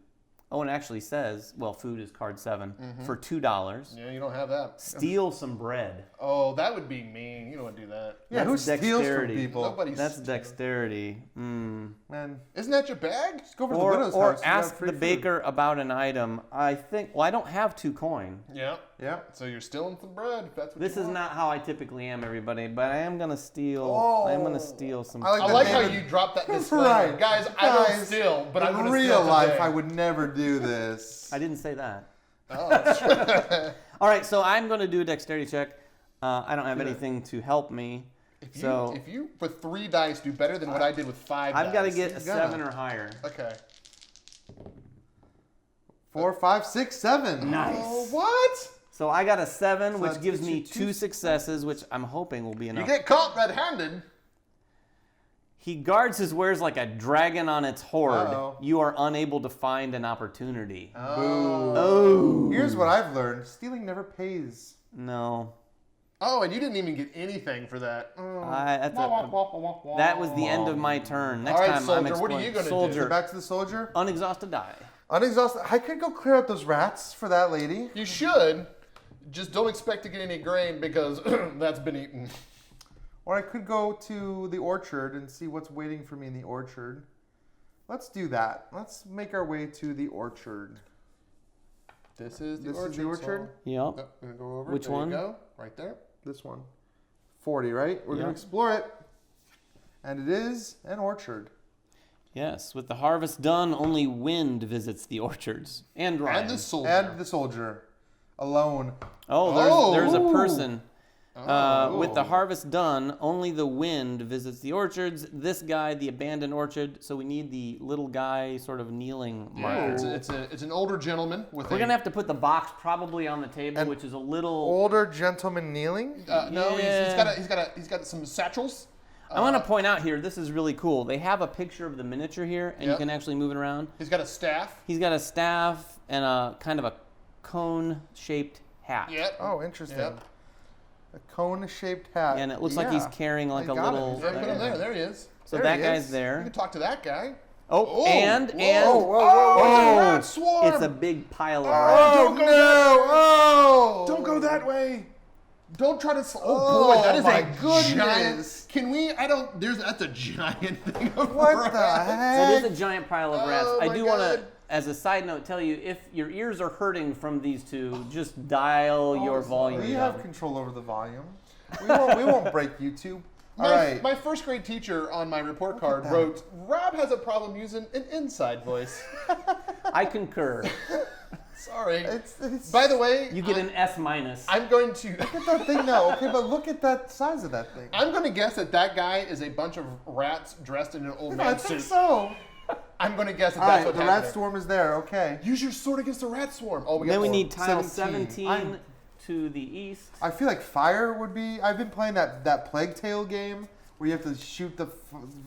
Oh, and it actually says, well, food is card 7 for $2. Yeah, you don't have that. Steal some bread. Oh, that would be mean. You don't want to do that. Yeah, who That's steals from dexterity. people? Nobody's. That's dexterity. Man, Isn't that your bag? just go over to the widow's Or house. You have ask free the food. baker about an item. I think, well, I don't have 2 coin. Yeah. Yeah. So you're stealing some bread. If that's what This you is want. not how I typically am, everybody, but I am gonna steal. I am gonna steal some. I I like how you dropped that disclaimer. Right. Guys, I don't steal, but I'm in going to real steal life, today. I would never do this. I didn't say that. Oh, that's true. All right, so I'm gonna do a dexterity check. I don't have anything to help me, so If you, for 3 dice, do better than what I did with 5 dice. I've got to get a You gotta. 7 or higher. Okay. 4, 5, 6, 7. Nice. Oh, what? So I got a 7, So which that gives gets me you 2 2 successes, which I'm hoping will be You enough. get caught red-handed. He guards his wares like a dragon on its hoard. Uh-oh. You are unable to find an opportunity. Oh. Here's what I've learned. Stealing never pays. No. Oh, and you didn't even get anything for that. That was the end of my turn. Next All right, time soldier, I'm what are exploring. you gonna do? Soldier, Back to the soldier. unexhausted die. Unexhausted. I could go clear out those rats for that lady. You should. Just don't expect to get any grain because that's been eaten. Or I could go to the orchard and see what's waiting for me in the orchard. Let's do that. Let's make our way to the orchard. This is the This orchard. is the orchard? Yep. So, I'm gonna go over. Which there one? You go. Right there. This one. 40, right? We're going Yeah. to explore it. And it is an orchard. Yes, with the harvest done, only wind visits the orchards. And Ryan. And the soldier. And the soldier. Alone. Oh, there's a Ooh. person. With the Oh. harvest done, only the wind visits the orchards. This guy, the abandoned orchard, so we need the little guy sort of kneeling marker. Yeah, it's an older gentleman with We're going to have to put the box probably on the table, And which is a little... Older gentleman kneeling? no, Yeah. he's got some satchels. I want to point out here, this is really cool. They have a picture of the miniature here, and you Yep. can actually move it around. He's got a staff. He's got a staff and a kind of a cone-shaped hat. Yep. Oh, interesting. Yep. A cone-shaped hat. And it looks like he's carrying like I a got it. little... There, put him there. There he is. So There that he guy's is. You there. can talk to that guy. Oh, Oh, and... whoa, it's a rat swarm. It's a big pile of rats. Oh, Don't go no! that Oh! Don't go that way. Don't try to. Oh, boy, that is my a goodness. giant. Can we? I don't. That's a giant thing of What rats. the That heck? is a giant pile of rats. Oh, I my do want to, God. as a side note, tell you, if your ears are hurting from these two, just dial your volume We down. have control over the volume. We won't break YouTube. All right. My first grade teacher on my report card wrote, "Rob has a problem using an inside voice." I concur. Sorry. It's By the way, You get an S minus. I'm going to. Look at that thing now. Okay, but look at that size of that thing. I'm going to guess that guy is a bunch of rats dressed in an old I man think suit. so. I'm going to guess that All that's right, what's the happening. rat swarm is there. Okay. Use your sword against the rat swarm. Oh, we got Then we more. need tile 17. 17 to the east. I feel like fire would be. I've been playing that Plague Tale game where you have to shoot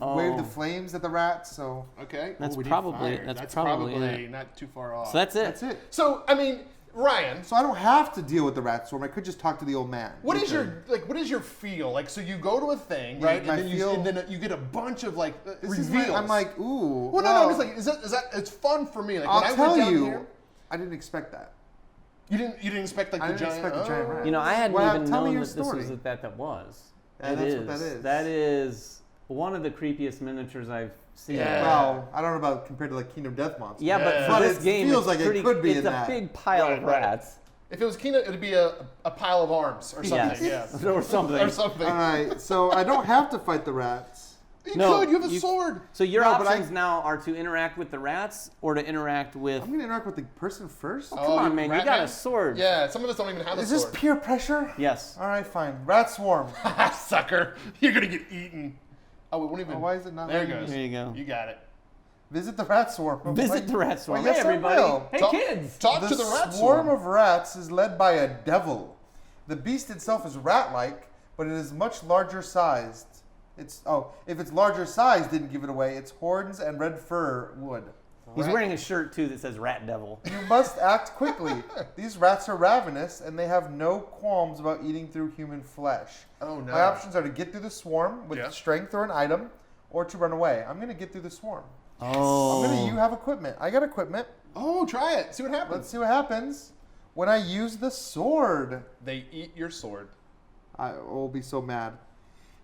wave the flames at the rats. So Okay. That's we need probably- fire. that's probably it. not too far off. So that's it. that's it. So I mean, Ryan, So I don't have to deal with the rat swarm. I could just talk to the old man. what is your feel? Like, so you go to a thing, right? my And then, feel- and then you get a bunch of like This is reveals. I'm like, ooh. well, no, I'm just like, is that? It's fun for me. Like, when I I'll went tell down you, here, I didn't expect that. you didn't expect like I the didn't giant. expect the giant rat. You know, I hadn't Well, even tell me known your that this story. was that was. Yeah, It that's what that is. That is one of the creepiest miniatures I've seen. Yeah. Well, I don't know about compared to like Kingdom Death Monster. Yeah, but Yeah. for But this it game, feels it's like it pretty, could be it's in a that. big pile of Right. rats. If it was Kena, it would be a pile of arms or something. Yes. Or something. Or something. All right, so I don't have to fight the rats. You could. You have a sword. So your options now are to interact with the rats or to interact with... I'm going to interact with the person first? Oh, come on, man. You got a sword. Yeah, some of us don't even have a sword. Is this peer pressure? Yes. All right, fine. Rat swarm. Sucker. You're going to get eaten. Oh, we won't even... why is it not... There it goes. There you go. You got it. Visit the rat swarm. Visit the rat swarm. Well, Hey, yes, I everybody. will. Hey, kids. Talk to the rat swarm swarm. of rats is led by a devil. The beast itself is rat-like, but it is much larger sized. If its larger size didn't give it away, its horns and red fur would. He's wearing a shirt, too, that says Rat Devil. You must act quickly. These rats are ravenous, and they have no qualms about eating through human flesh. Oh, no. My options are to get through the swarm with strength or an item, or to run away. I'm going to get through the swarm. Oh. You have equipment. I got equipment. Oh, try it. See what happens. Let's see what happens when I use the sword. They eat your sword. I will be so mad.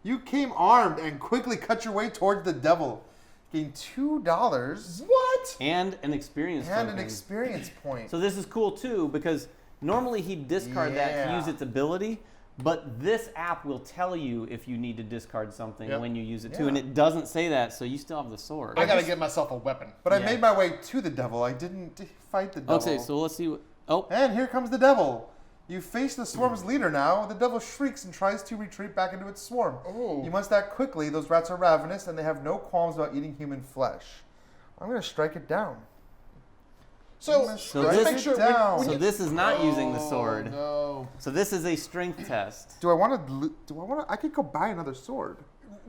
You came armed and quickly cut your way towards the devil. Gain $2. What? And an experience token. And an experience point. So this is cool, too, because normally he'd discard that to use its ability, but this app will tell you if you need to discard something when you use it, too, and it doesn't say that, so you still have the sword. I got to get myself a weapon. But I made my way to the devil. I didn't fight the devil. Okay, so let's see what... Oh. And here comes the devil. You face the swarm's leader now. The devil shrieks and tries to retreat back into its swarm. Oh. You must act quickly. Those rats are ravenous, and they have no qualms about eating human flesh. I'm going to strike it down. So let's make sure. So this is not using the sword. No. So this is a strength test. Do I want to? I could go buy another sword.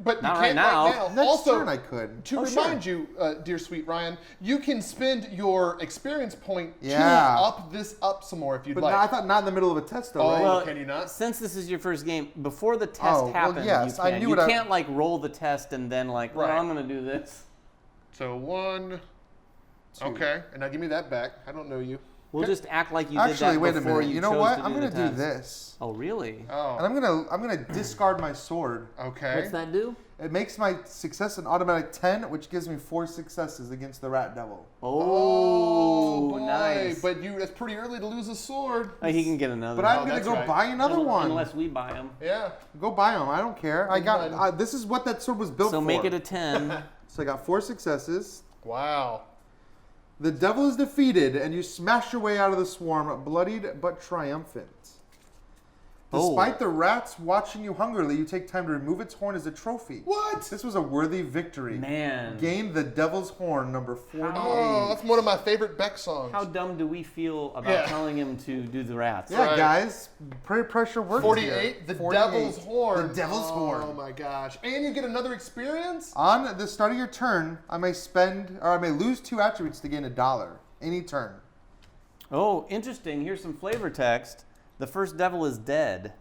But not you can't right now. Next also, turn I could. To remind you, dear sweet Ryan, you can spend your experience point to up this up some more if you'd like. But I thought not in the middle of a test, though, right? Well, can you not? Since this is your first game, before the test happens, yes, you can. I knew you what can't like roll the test and then like, well, I'm going to do this. So 1. Okay, and now give me that back. I don't know you. We'll just act like you Actually, did that wait a before minute. you know chose what? to I'm do going the to do test. this. Oh, really? Oh. And I'm gonna discard my sword. Okay. What's that do? It makes my success an automatic 10, which gives me 4 successes against the rat devil. Oh, boy. nice. But that's pretty early to lose a sword. He can get another. But I'm gonna go buy another one. Unless we buy them. Yeah. Go buy them. I don't care. This is what that sword was built for. So make it a 10. So I got 4 successes. Wow. The devil is defeated, and you smash your way out of the swarm, bloodied but triumphant. Despite the rats watching you hungrily, you take time to remove its horn as a trophy. What? This was a worthy victory. Man. Gained the devil's horn, number 48. Oh, that's one of my favorite Beck songs. How dumb do we feel about telling him to do the rats? Yeah, guys. Peer pressure works 48, here. the devil's horn. The devil's horn. Oh my gosh. And you get another experience? On the start of your turn, I may lose 2 attributes to gain $1. Any turn. Oh, interesting. Here's some flavor text. The first devil is dead.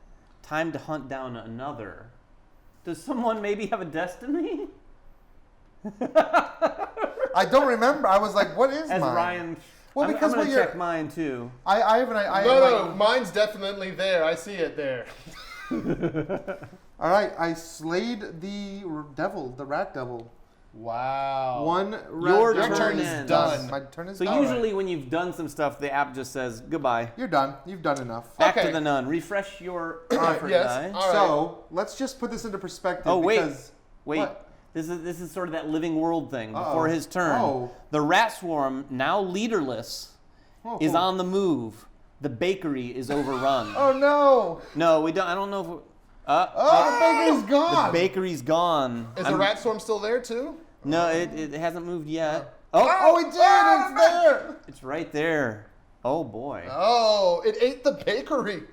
Time to hunt down another. Does someone maybe have a destiny? I don't remember. I was like, what is As mine? Ryan... Well, because I'm going to check mine, too. I have an... No, mine's definitely there. I see it there. All right, I slayed the devil, the rat devil. Wow. Your turn is done. My turn is so done. So usually when you've done some stuff, the app just says, goodbye. You're done. You've done enough. Back to the nun. Refresh your effort die. All right. So let's just put this into perspective. Oh, wait. Wait. What? This is sort of that living world thing. Before his turn, the rat swarm, now leaderless, is on the move. The bakery is overrun. Oh, no. No, we don't. I don't know if... the bakery's gone. The bakery's gone. Is the rat swarm still there, too? No, it hasn't moved yet. Oh, it did! It's there! It's right there. Oh, boy. Oh, it ate the bakery.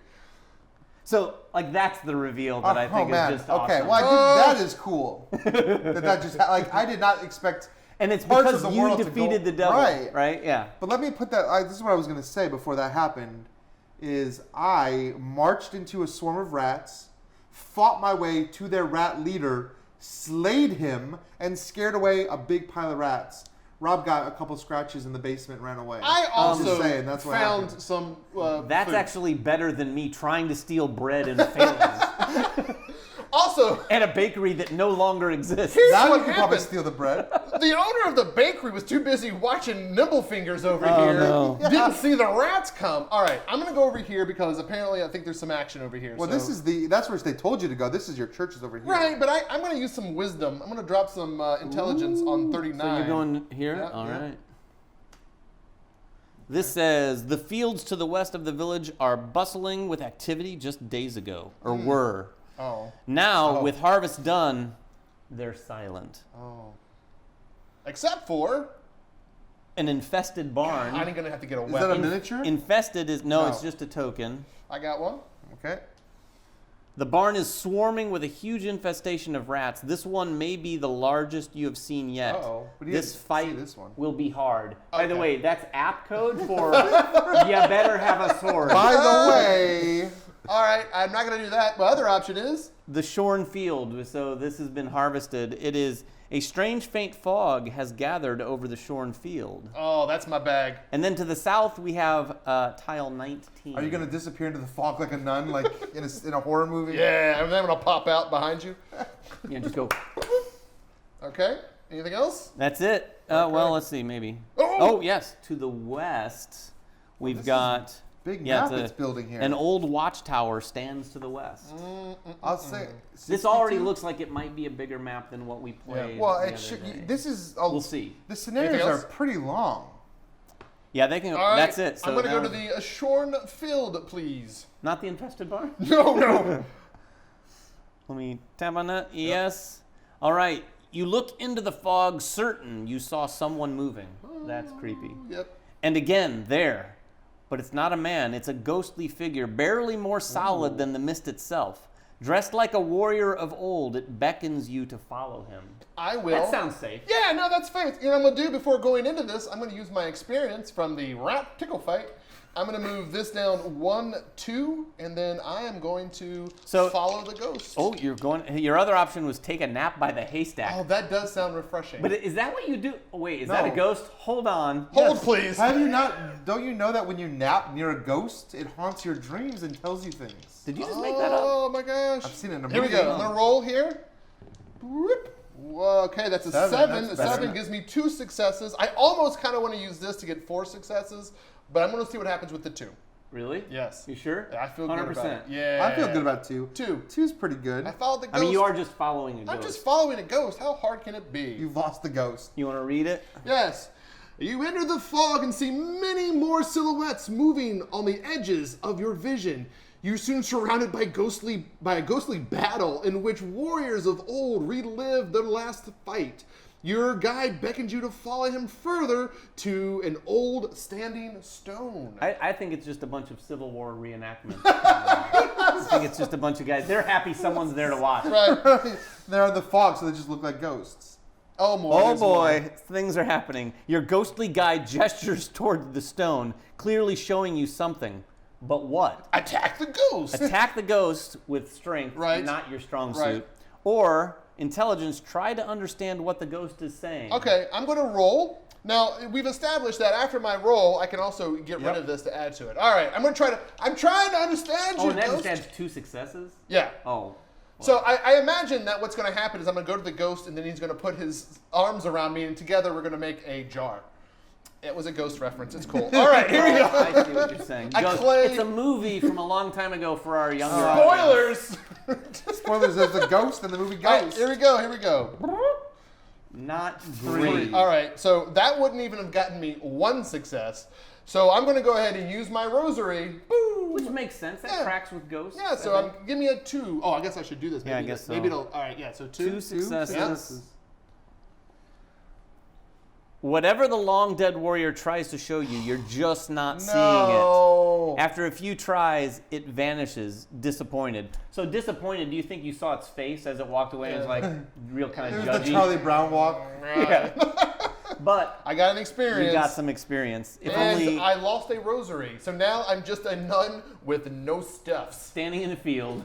So, like, that's the reveal that I think is just awesome. Okay, well, that is cool. that just, I did not expect... And it's parts because of the you world defeated the devil, right? Yeah. But let me put that... this is what I was going to say before that happened, is I marched into a swarm of rats, fought my way to their rat leader, slayed him, and scared away a big pile of rats. Rob got a couple scratches in the basement and ran away. I also that's what found happened. some That's food. actually better than me trying to steal bread and failing. Also, at a bakery that no longer exists. Now what you can probably happened. steal the bread. The owner of the bakery was too busy watching Nimblefingers over Oh, here. no. Didn't see the rats come. All right, I'm gonna go over here because apparently I think there's some action over here. Well, so. that's where they told you to go. This is your church is over here. Right, but I'm gonna use some wisdom. I'm gonna drop some intelligence on 39. So you're going here? Yeah, All yeah. right. This says, the fields to the west of the village are bustling with activity just days ago, or were. Oh. Now, with harvest done, they're silent. Oh. Except for An infested barn. I'm gonna have to get a Is weapon. that a miniature? Infested is, no, No. it's just a token. I got one. Okay. The barn is swarming with a huge infestation of rats. This one may be the largest you have seen yet. Uh-oh. But you This didn't see fight this one. will be hard. By the Okay. way, that's app code for you better have a sword. By the way, All right, I'm not gonna do that. My other option is The shorn field. So this has been harvested. It is a strange faint fog has gathered over the shorn field. oh, that's my bag. And then to the south we have tile 19. are you gonna disappear into the fog like a nun, like in a horror movie? Yeah, and then I'm gonna pop out behind you. Yeah, just go. Okay. Anything else? That's it. Well, let's see, maybe. Oh! Yes. To the west, we've this got Big Yeah, map it's a- it's building here. an old watchtower stands to the west. I'll say This already 62? looks like it might be a bigger map than what we played. Well, the it other should. day. This is. We'll see. The scenarios Anything are else? pretty long. Yeah, they can. All right. That's it. So I'm gonna go now- to the shorn field, please. Not the infested barn. No. Let me tap on that. Yes. All right. You look into the fog, certain you saw someone moving. That's creepy. Yep. And again, there. But it's not a man. It's a ghostly figure, barely more solid than the mist itself. Dressed like a warrior of old, it beckons you to follow him. I will. That sounds safe. Yeah, no, that's faith. You know what I'm gonna do before going into this? I'm gonna use my experience from the rat tickle fight. I'm gonna move this down 1, 2, and then I am going to follow the ghost. Oh, you're going. Your other option was take a nap by the haystack. Oh, that does sound refreshing. But is that what you do? Oh, wait, is that a No. ghost? Hold on. Hold, please. Have you not? Don't you know that when you nap near a ghost, it haunts your dreams and tells you things? Did you just make that up? Oh my gosh. I've seen it in a Here we movie. go. I'm gonna roll here. Whoop. Okay, that's a 7. That's A better. 7 gives me 2 successes. I almost kind of want to use this to get 4 successes, but I'm gonna see what happens with the 2. Really? Yes. You sure? I feel good about it. 100%. Yeah. I feel good about 2. 2. 2's pretty good. I followed the ghost. I mean, you are just following a ghost. I'm just following a ghost. How hard can it be? You've lost the ghost. You want to read it? Yes. You enter the fog and see many more silhouettes moving on the edges of your vision. You're soon surrounded by a ghostly battle in which warriors of old relive their last fight. Your guide beckons you to follow him further to an old standing stone. I think it's just a bunch of Civil War reenactments. I think it's just a bunch of guys. They're happy someone's there to watch. Right. They're in the fog, so they just look like ghosts. Oh, boy. Oh there's boy, more. things are happening. Your ghostly guide gestures toward the stone, clearly showing you something. But what? Attack the ghost. Attack the ghost with strength, Right. not your strong Right. suit. Or intelligence, try to understand what the ghost is saying. Okay, I'm going to roll. Now, we've established that after my roll, I can also get rid Yep. of this to add to it. All right, I'm trying to understand Oh, you, and that ghost. just adds 2 successes? Yeah. Oh. So I imagine that what's going to happen is I'm going to go to the ghost, and then he's going to put his arms around me, and together we're going to make a jar. It was a ghost reference. It's cool. All right, here we go. I see what you're saying. I Ghost- claim- It's a movie from a long time ago for our younger audience. Spoilers. Spoilers, there's a ghost in the movie All right, Ghost. here we go. Here we go. Not great. All right, so that wouldn't even have gotten me 1 success. So I'm going to go ahead and use my rosary. Boom. Which makes sense. That Yeah. tracks with ghosts. Yeah, so give me a 2. Oh, I guess I should do this. Maybe Yeah, I guess so. Maybe it'll. All right, yeah. So 2. 2 successes. Yeah. Whatever the long dead warrior tries to show you, you're just not seeing No. it. After a few tries, it vanishes, disappointed. So disappointed, do you think you saw its face as it walked away and was like real kind of There's the judgy? Charlie Brown walk. Yeah. But I got an experience. you got some experience. If and only I lost a rosary, so now I'm just a nun with no stuffs. standing in a field.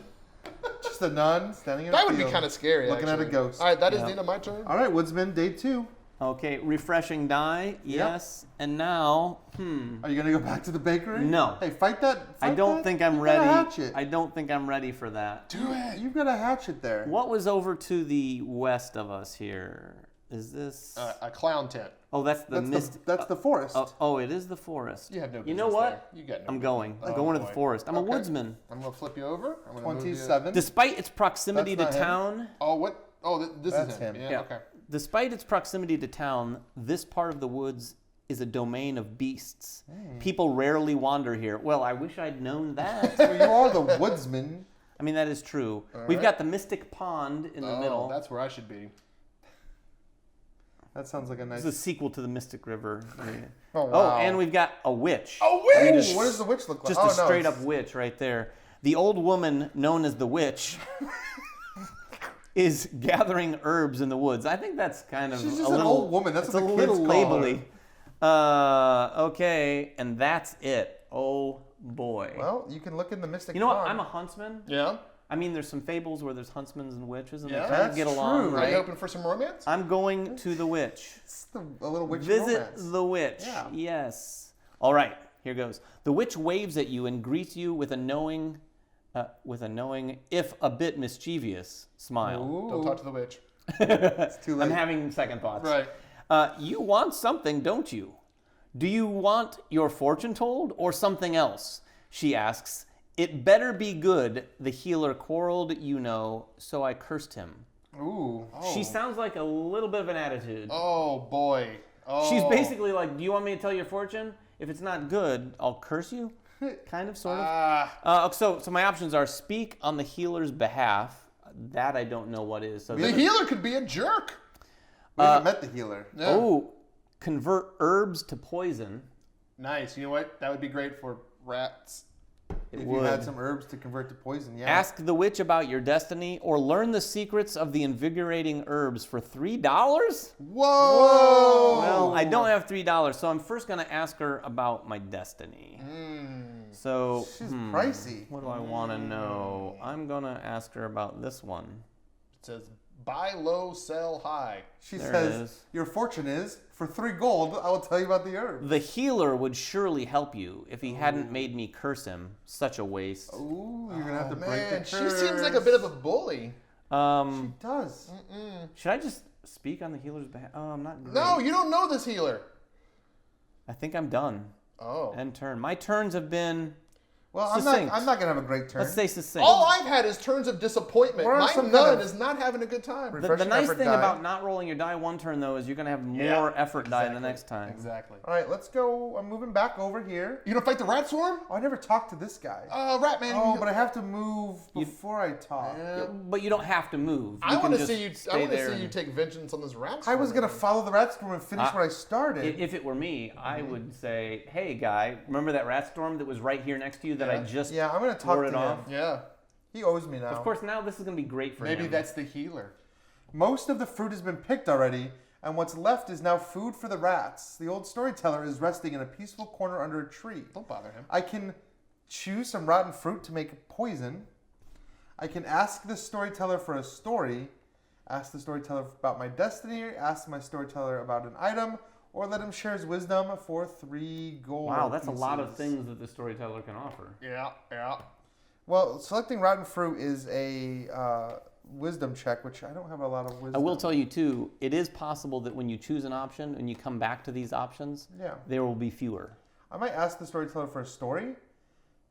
Just a nun standing in a That would be field, kind of scary. looking at a actually. ghost. All right, that is Yeah. the end of my turn. All right, Woodsman, day 2. Okay, refreshing die. Yes. And now, Are you gonna go back to the bakery? No. Hey, fight that. I don't that. think I'm You've ready. got a hatchet. I don't think I'm ready for that. Do it. You've got a hatchet there. What was over to the west of us here? Is this? A clown tent. Oh, that's the mist. That's the forest. Oh, it is the forest. You have no business You know what? there. You got no I'm business. going. I'm going to the forest. I'm a woodsman. I'm going to flip you over. I'm gonna move you- 27. Despite its proximity to That's not him. town. Oh, what? Oh, this That's is him. him. Yeah, okay. Despite its proximity to town, this part of the woods is a domain of beasts. People rarely wander here. Well, I wish I'd known that. So you are the woodsman. I mean, that is true. We've got the Mystic Pond in the middle. That's where I should be. That sounds like a nice. It's a sequel to the Mystic River. Oh, wow. And we've got a witch. A witch! What does the witch look like? Just a straight up witch right there. The old woman known as the witch is gathering herbs in the woods. I think that's kind of She's just a an little, old woman. That's it's what a the little kids call labely. Okay, and that's it. Oh boy. Well, you can look in the Mystic You know what? Pond. I'm a huntsman. Yeah? I mean, there's some fables where there's huntsmen and witches, and Yeah, they kind of that's get along, true. Are right? you hoping for some romance? I'm going to the witch. It's a little witch Visit romance. the witch. Yeah. Yes. All right. Here goes. The witch waves at you and greets you with a knowing, if a bit mischievous smile. Ooh. Don't talk to the witch. It's too late. I'm having second thoughts. Right. You want something, don't you? Do you want your fortune told or something else? She asks. It better be good. The healer quarreled, so I cursed him. Ooh. She sounds like a little bit of an attitude. Oh, boy. Oh. She's basically like, do you want me to tell your fortune? If it's not good, I'll curse you. Kind of, sort of. So my options are speak on the healer's behalf. That I don't know what is. So The healer could be a jerk. We haven't met the healer. Yeah. Oh, convert herbs to poison. Nice. You know what? That would be great for rats. If would. you had some herbs to convert to poison, yeah. Ask the witch about your destiny or learn the secrets of the invigorating herbs for $3? Whoa! Well, I don't have $3, so I'm first going to ask her about my destiny. So, She's pricey. what do I want to know? I'm going to ask her about this one. It says, buy low, sell high. She There it says, is. your fortune is, for 3 gold, I will tell you about the herb. The healer would surely help you if he hadn't made me curse him. Such a waste. Ooh, you're going to have to break Man, the she curse. seems like a bit of a bully. She does. Should I just speak on the healer's behalf? Oh, I'm not great. No, you don't know this healer. I think I'm done. Oh. End turn. My turns have been Well, I'm succinct. not going to have a great turn. Let's say succinct. All I've had is turns of disappointment. We're on My some nun kind of- is not having a good time. The refreshing nice effort thing die. about not rolling your die one turn, though, is you're going to have more effort die the next time. Exactly. All right, let's go. I'm moving back over here. You gonna fight the rat swarm? Oh, I never talked to this guy. Rat man. Oh, but I have to move before I talk. But you don't have to move. I want to see you. I want to see you take vengeance on this rat I swarm. was going to follow the rat storm and finish where I started. If it were me, I would say, "Hey, guy, remember that rat storm that was right here next to you that I just Yeah, I'm going to talk tore to it him. off?" Yeah. He owes me now. Of course, now this is going to be great for Maybe him. that's the healer. Most of the fruit has been picked already, and what's left is now food for the rats. The old storyteller is resting in a peaceful corner under a tree. Don't bother him. I can choose some rotten fruit to make poison. I can ask the storyteller for a story, ask the storyteller about my destiny, ask my storyteller about an item, or let him share his wisdom for 3 gold. Wow, that's a lot of pieces. things that the storyteller can offer. Yeah. Well, selecting rotten fruit is a wisdom check, which I don't have a lot of wisdom. I will tell you too, it is possible that when you choose an option and you come back to these options, there will be fewer. I might ask the storyteller for a story,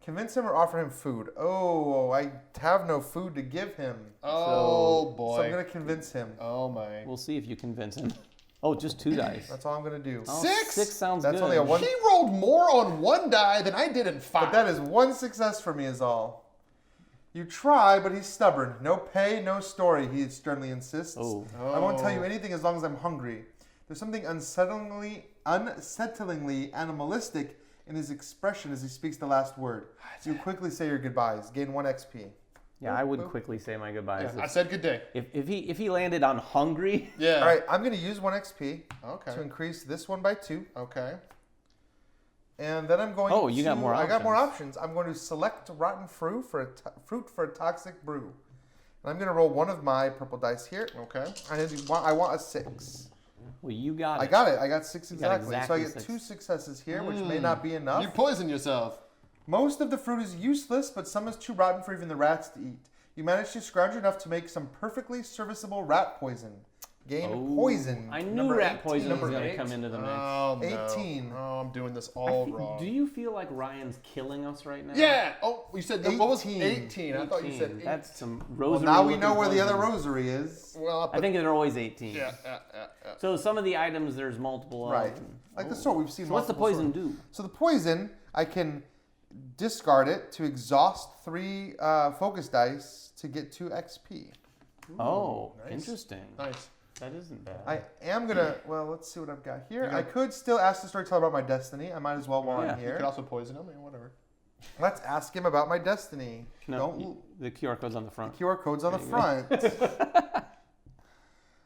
convince him or offer him food. Oh, I have no food to give him. Oh boy. So I'm going to convince him. Oh my. We'll see if you convince him. Oh, just 2 dice. That's all I'm going to do. Oh, 6? 6 sounds That's good. only a 1. He rolled more on 1 die than I did in 5. But that is 1 success for me is all. You try, but he's stubborn. No pay, no story, he sternly insists. Oh. I won't tell you anything as long as I'm hungry. There's something unsettlingly animalistic in his expression as he speaks the last word. You quickly say your goodbyes. Gain 1 XP. Yeah, I would quickly say my goodbyes. I said good day. If he landed on hungry, Yeah. All right, I'm going to use 1 XP Okay. to increase this one by 2. Okay. And then I'm going Oh, you got more I got more options. options. I'm going to select rotten fruit for a toxic brew. And I'm going to roll one of my purple dice here. Okay. I want a 6. Well, you got it. I got it. I got 6 exactly. exactly So I get 6. 2 successes here, which may not be enough. You poison yourself. Most of the fruit is useless, but some is too rotten for even the rats to eat. You managed to scrounge enough to make some perfectly serviceable rat poison. Gain poison. I knew rat poison was going to come into the mix. Oh, no. 18. Oh, I'm doing this all wrong. Do you feel like Ryan's killing us right now? Yeah. Oh, you said what was 18? 18? I thought you said 18. That's some Well, rosary. now we know where the other rosary is. Well, I think they're always 18. Yeah. So some of the items, there's multiple. Right. Like the sword, we've seen So what's the multiple poison swords. do? So the poison, I can discard it to exhaust 3 focus dice to get 2 XP. Oh, nice. interesting. Nice. That isn't bad. I am gonna. Well, let's see what I've got here. I could still ask the storyteller about my destiny. I might as well while I'm You here. could also poison him or whatever. Let's ask him about my destiny. No, the QR code's on the front. QR code's on the front.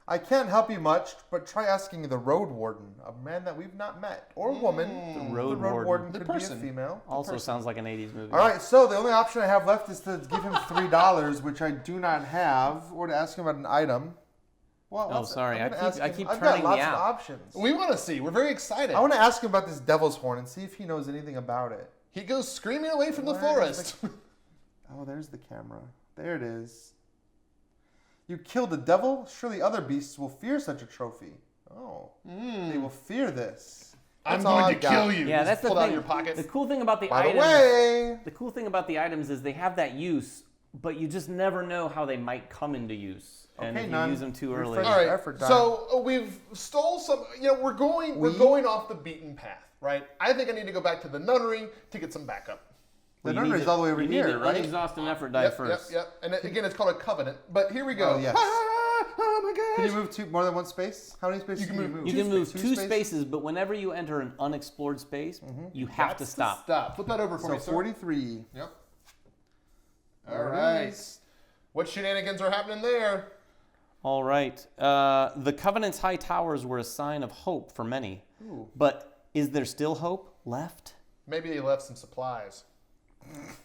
I can't help you much, but try asking the road warden, a man that we've not met, or woman. The road warden. could The be person. a female. Also sounds like an 80s movie. All right, so the only option I have left is to give him $3, which I do not have, or to ask him about an item. Well, Oh, sorry. I'm gonna ask I him- keep I've turning got lots me of out. options. We want to see. We're very excited. I want to ask him about this devil's horn and see if he knows anything about it. He goes screaming away from the Where is forest. Oh, there's the camera. There it is. You killed a devil? Surely other beasts will fear such a trophy. Oh, they will fear this. I'm That's all going I've to got. kill you. Yeah, Just that's the pulled out thing. of your pocket. The cool thing about the By the items. way, The cool thing about the items is they have that use, but you just never know how they might come into use. And Okay, if none. you use them too early. Refresh. All right. Effort time. So we've stole some. We're going off the beaten path, right? I think I need to go back to the nunnery to get some backup. the nunnery is all the way over you here, need to right? exhaust an effort die Yep, first. Yep. And again, it's called a covenant. But here we go. Oh, yes. Oh my gosh. Can you move more than one space? How many spaces You can can you move move? You can move two spaces? spaces, but whenever you enter an unexplored space, you have to stop. Stop. Flip that over for So me, sir. 43. Yep. There All it right. is. What shenanigans are happening there? All right. The Covenant's high towers were a sign of hope for many. Ooh. But is there still hope left? Maybe they left some supplies.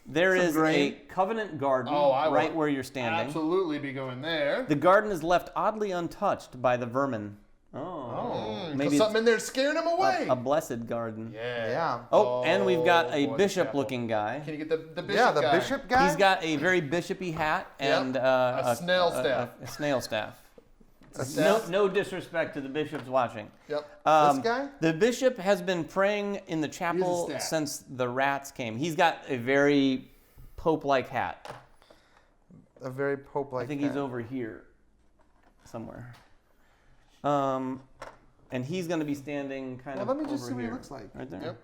There Some is grain. a Covenant garden I right will where you're standing. Absolutely be going there. The garden is left oddly untouched by the vermin. Oh. Maybe Maybe something it's in there scaring them away. a blessed garden. Yeah. Oh, and we've got a boy, bishop-looking guy. Can you get the bishop Yeah, the guy? bishop guy? He's got a very bishopy hat Yep. and A snail staff. A snail staff. A staff? No disrespect to the bishops watching. Yep. This guy? The bishop has been praying in the chapel staff. since the rats came. He's got a very pope-like hat. A very pope-like I think hat. he's over here somewhere. And he's going to be standing kind of Well, let me just over see what he here. looks like. Right there. Yep.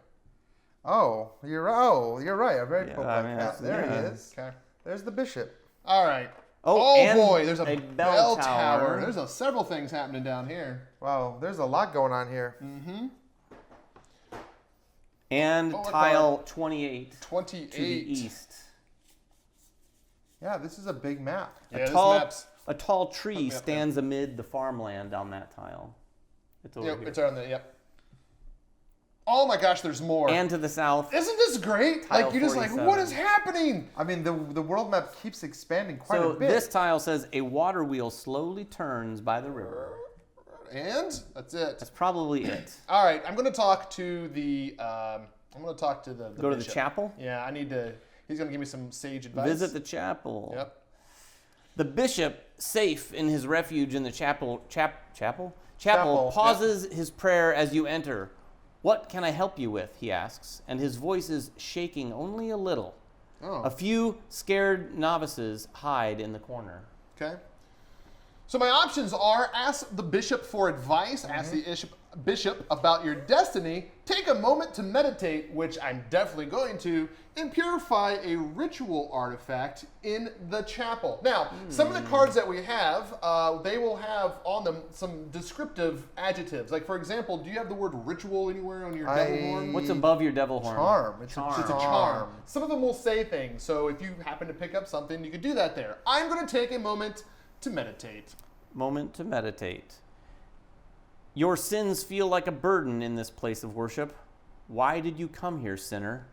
Oh, you're right. A very Yeah, pope-like I mean, hat. that's- There yeah. he is. Okay. There's the bishop. All right. Oh, and boy, there's a, a bell bell tower. tower. There's several things happening down here. Wow, there's a lot going on here. And Oh, tile 28 28. to the east. Yeah, this is a big map. Yeah, a this tall, map's. a tall tree Yep, yep. stands amid the farmland on that tile. It's over Yep, here. it's on there. Yep. Oh my gosh, there's more. And to the south. Isn't this great? Tile Like, you're just like, 47. what is happening? I mean, the world map keeps expanding quite So a bit. this tile says a water wheel slowly turns by the river. And that's it. That's probably it. All right, I'm going to talk to the. the Go to the bishop. chapel. Yeah, I need to. He's going to give me some sage advice. Visit the chapel. Yep. The bishop, safe in his refuge in the chapel, Chapel, pauses his prayer as you enter. What can I help you with? He asks, and his voice is shaking only a little. Oh. A few scared novices hide in the corner. Okay. So my options are ask the bishop for advice, ask the bishop about your destiny, take a moment to meditate, which I'm definitely going to, and purify a ritual artifact in the chapel. Now, some of the cards that we have, they will have on them some descriptive adjectives. Like, for example, do you have the word ritual anywhere on your devil horn? What's above your devil horn? Charm. It's Charm. It's a charm. Some of them will say things, so if you happen to pick up something, you could do that there. I'm going to take a moment to meditate. Moment to meditate. Your sins feel like a burden in this place of worship. Why did you come here, sinner?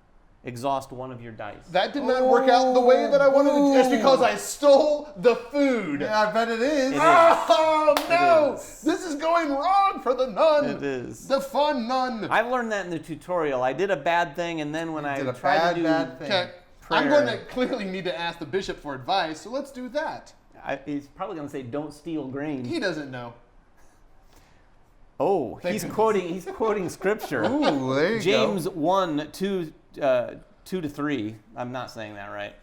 exhaust one of your dice. That did not work out the way that I wanted it to. It's because I stole the food. Yeah, I bet it is. Oh, no. This is going wrong for the nun. It is. The fun nun. I've learned that in the tutorial. I did a bad thing, and then when I tried to do bad thing. Okay. prayer, I'm going to clearly need to ask the bishop for advice, so let's do that. he's probably going to say, "Don't steal grain." He doesn't know. Oh, he's quoting scripture. Ooh, there you James go. 1:2-3. I'm not saying that right.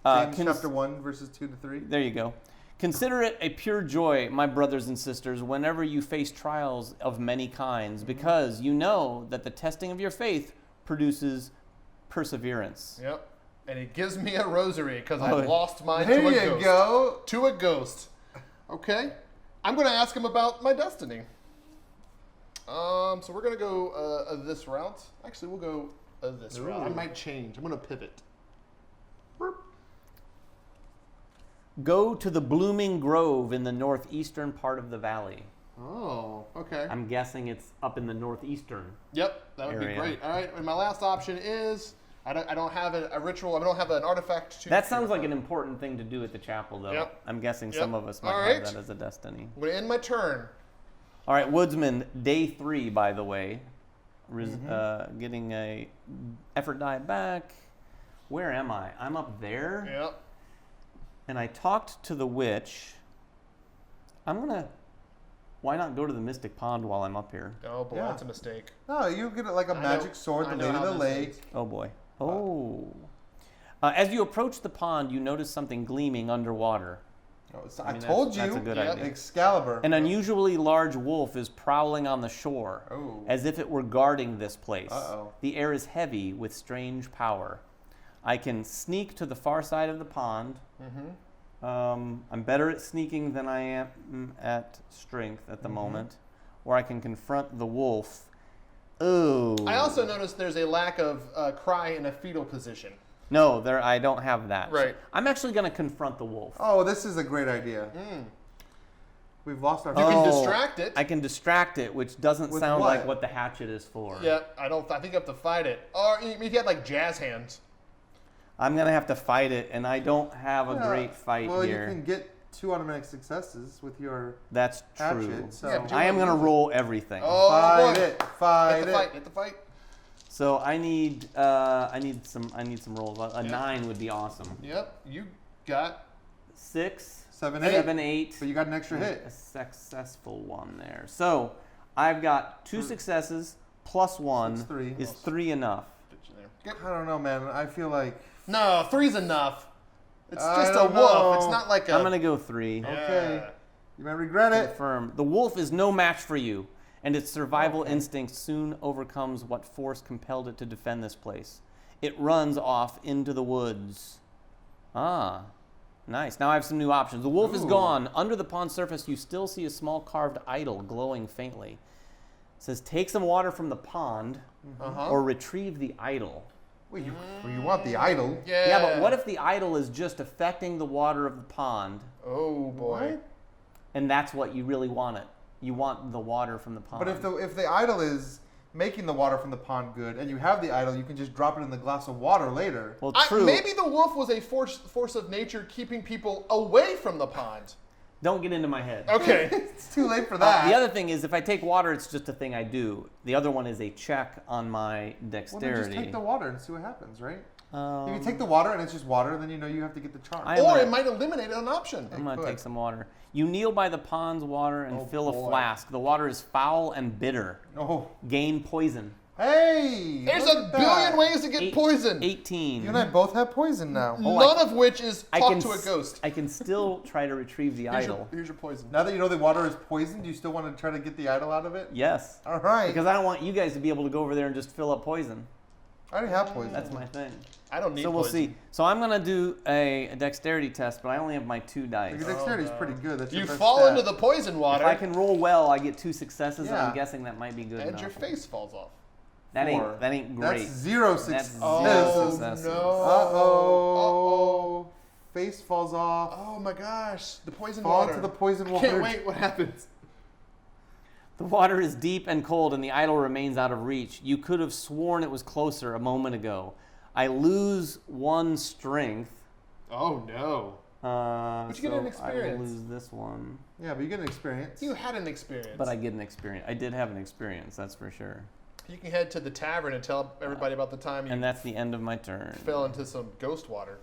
James chapter 1, verses 2-3. There you go. Consider it a pure joy, my brothers and sisters, whenever you face trials of many kinds, because you know that the testing of your faith produces perseverance. Yep. And he gives me a rosary because I Oh, lost mine There to a you ghost. go. To a ghost. Okay. I'm going to ask him about my destiny. So we're going to go this route. Actually, we'll go this route. I might change. I'm going to pivot. Go to the blooming grove in the northeastern part of the valley. Oh, okay. I'm guessing it's up in the northeastern. Yep, that would be area. great. All right, and my last option is I don't have a ritual. I don't have an artifact to. That sounds like an important thing to do at the chapel, though. Yep. I'm guessing Yep. some of us might All have right. that as a destiny. I'm going to end my turn. All right, Woodsman, day 3, by the way. Getting a effort die back. Where am I? I'm up there. Yep. And I talked to the witch. Why not go to the Mystic Pond while I'm up here? Oh boy, Yeah. that's a mistake. No, you get like a magic sword, I the know Lady of how the this Lake. is. Oh boy. Oh. As you approach the pond, you notice something gleaming underwater. Oh, I mean, told you. that's a good Yep. idea. Excalibur. An unusually large wolf is prowling on the shore, Oh. as if it were guarding this place. Uh-oh. The air is heavy with strange power. I can sneak to the far side of the pond. I'm better at sneaking than I am at strength at the moment. Or I can confront the wolf. Oh. I also noticed there's a lack of cry in a fetal position. No, I don't have that. Right. I'm actually going to confront the wolf. Oh, this is a great idea. We've lost our. You can distract it. I can distract it, which doesn't With sound what? like what the hatchet is for. Yeah, I think you have to fight it. Or if you had like jazz hands. I'm going to have to fight it, and I don't have a Yeah. great fight well, here. you can get 2 automatic successes with your That's hatchet. true. So Yeah, but you I am wanna going to move it. roll everything. Oh fight boy. it. Fight Hit the it. fight. Hit the fight. So I need some rolls. A 9 would be awesome. Yep. You got 6, 7, 8. But you got an extra A hit. successful one there. So I've got 2 successes plus 1. That's 3. Is 3 enough? Good. I don't know, man. I feel like. No, 3's enough. It's I just a don't wolf. know. It's not like a. I'm going to go 3. Okay. Yeah. You might regret it. Confirm. The wolf is no match for you, and its survival instinct soon overcomes what force compelled it to defend this place. It runs off into the woods. Ah, nice. Now I have some new options. The wolf is Ooh. gone. Under the pond surface, you still see a small carved idol glowing faintly. It says, take some water from the pond or retrieve the idol. Well, you want the idol. Yeah. Yeah, but what if the idol is just affecting the water of the pond, Oh boy. What? and that's what you really want it? You want the water from the pond. But if the idol is making the water from the pond good, and you have the idol, you can just drop it in the glass of water later. well, true. Maybe the wolf was a force of nature keeping people away from the pond. Don't get into my head. Okay. It's too late for that. The other thing is, if I take water, it's just a thing I do. The other one is a check on my well, then dexterity. just take the water and see what happens, right? Um, If you take the water and it's just water, then you know you have to get the charm. I- Or gonna- it might eliminate an option. I'm going to could. take some water. You kneel by the pond's water and Oh, fill boy. a flask. The water is foul and bitter. Oh, Gain poison. hey! There's look a at billion that. ways to get poisoned. 18. You and I both have poison now. None of which is I talk can to a ghost. I can still try to retrieve the idol. Here's your poison. Now that you know the water is poisoned, do you still want to try to get the idol out of it? Yes. All right. Because I don't want you guys to be able to go over there and just fill up poison. I already have poison. That's my thing. I don't need So we'll poison. see. So I'm going to do a dexterity test, but I only have my 2 dice. Your dexterity is pretty good. That's You your best fall stat. into the poison water, If I can roll well, I get 2 successes, and Yeah. I'm guessing that might be good and enough. your face falls off. That 4. ain't great. That's 0 That's successes. zero. Oh successes. no! Uh-oh. Face falls off. Oh my gosh! The poison Fall water. into the poison I water. can't wait. What happens? The water is deep and cold, and the idol remains out of reach. You could have sworn it was closer a moment ago. I lose 1 strength. Oh, no. But you get an experience. I lose this one. Yeah, but you get an experience. You had an experience. But I get an experience. I did have an experience, that's for sure. You can head to the tavern and tell everybody about the time you and that's the end of my turn. fell into some ghost water.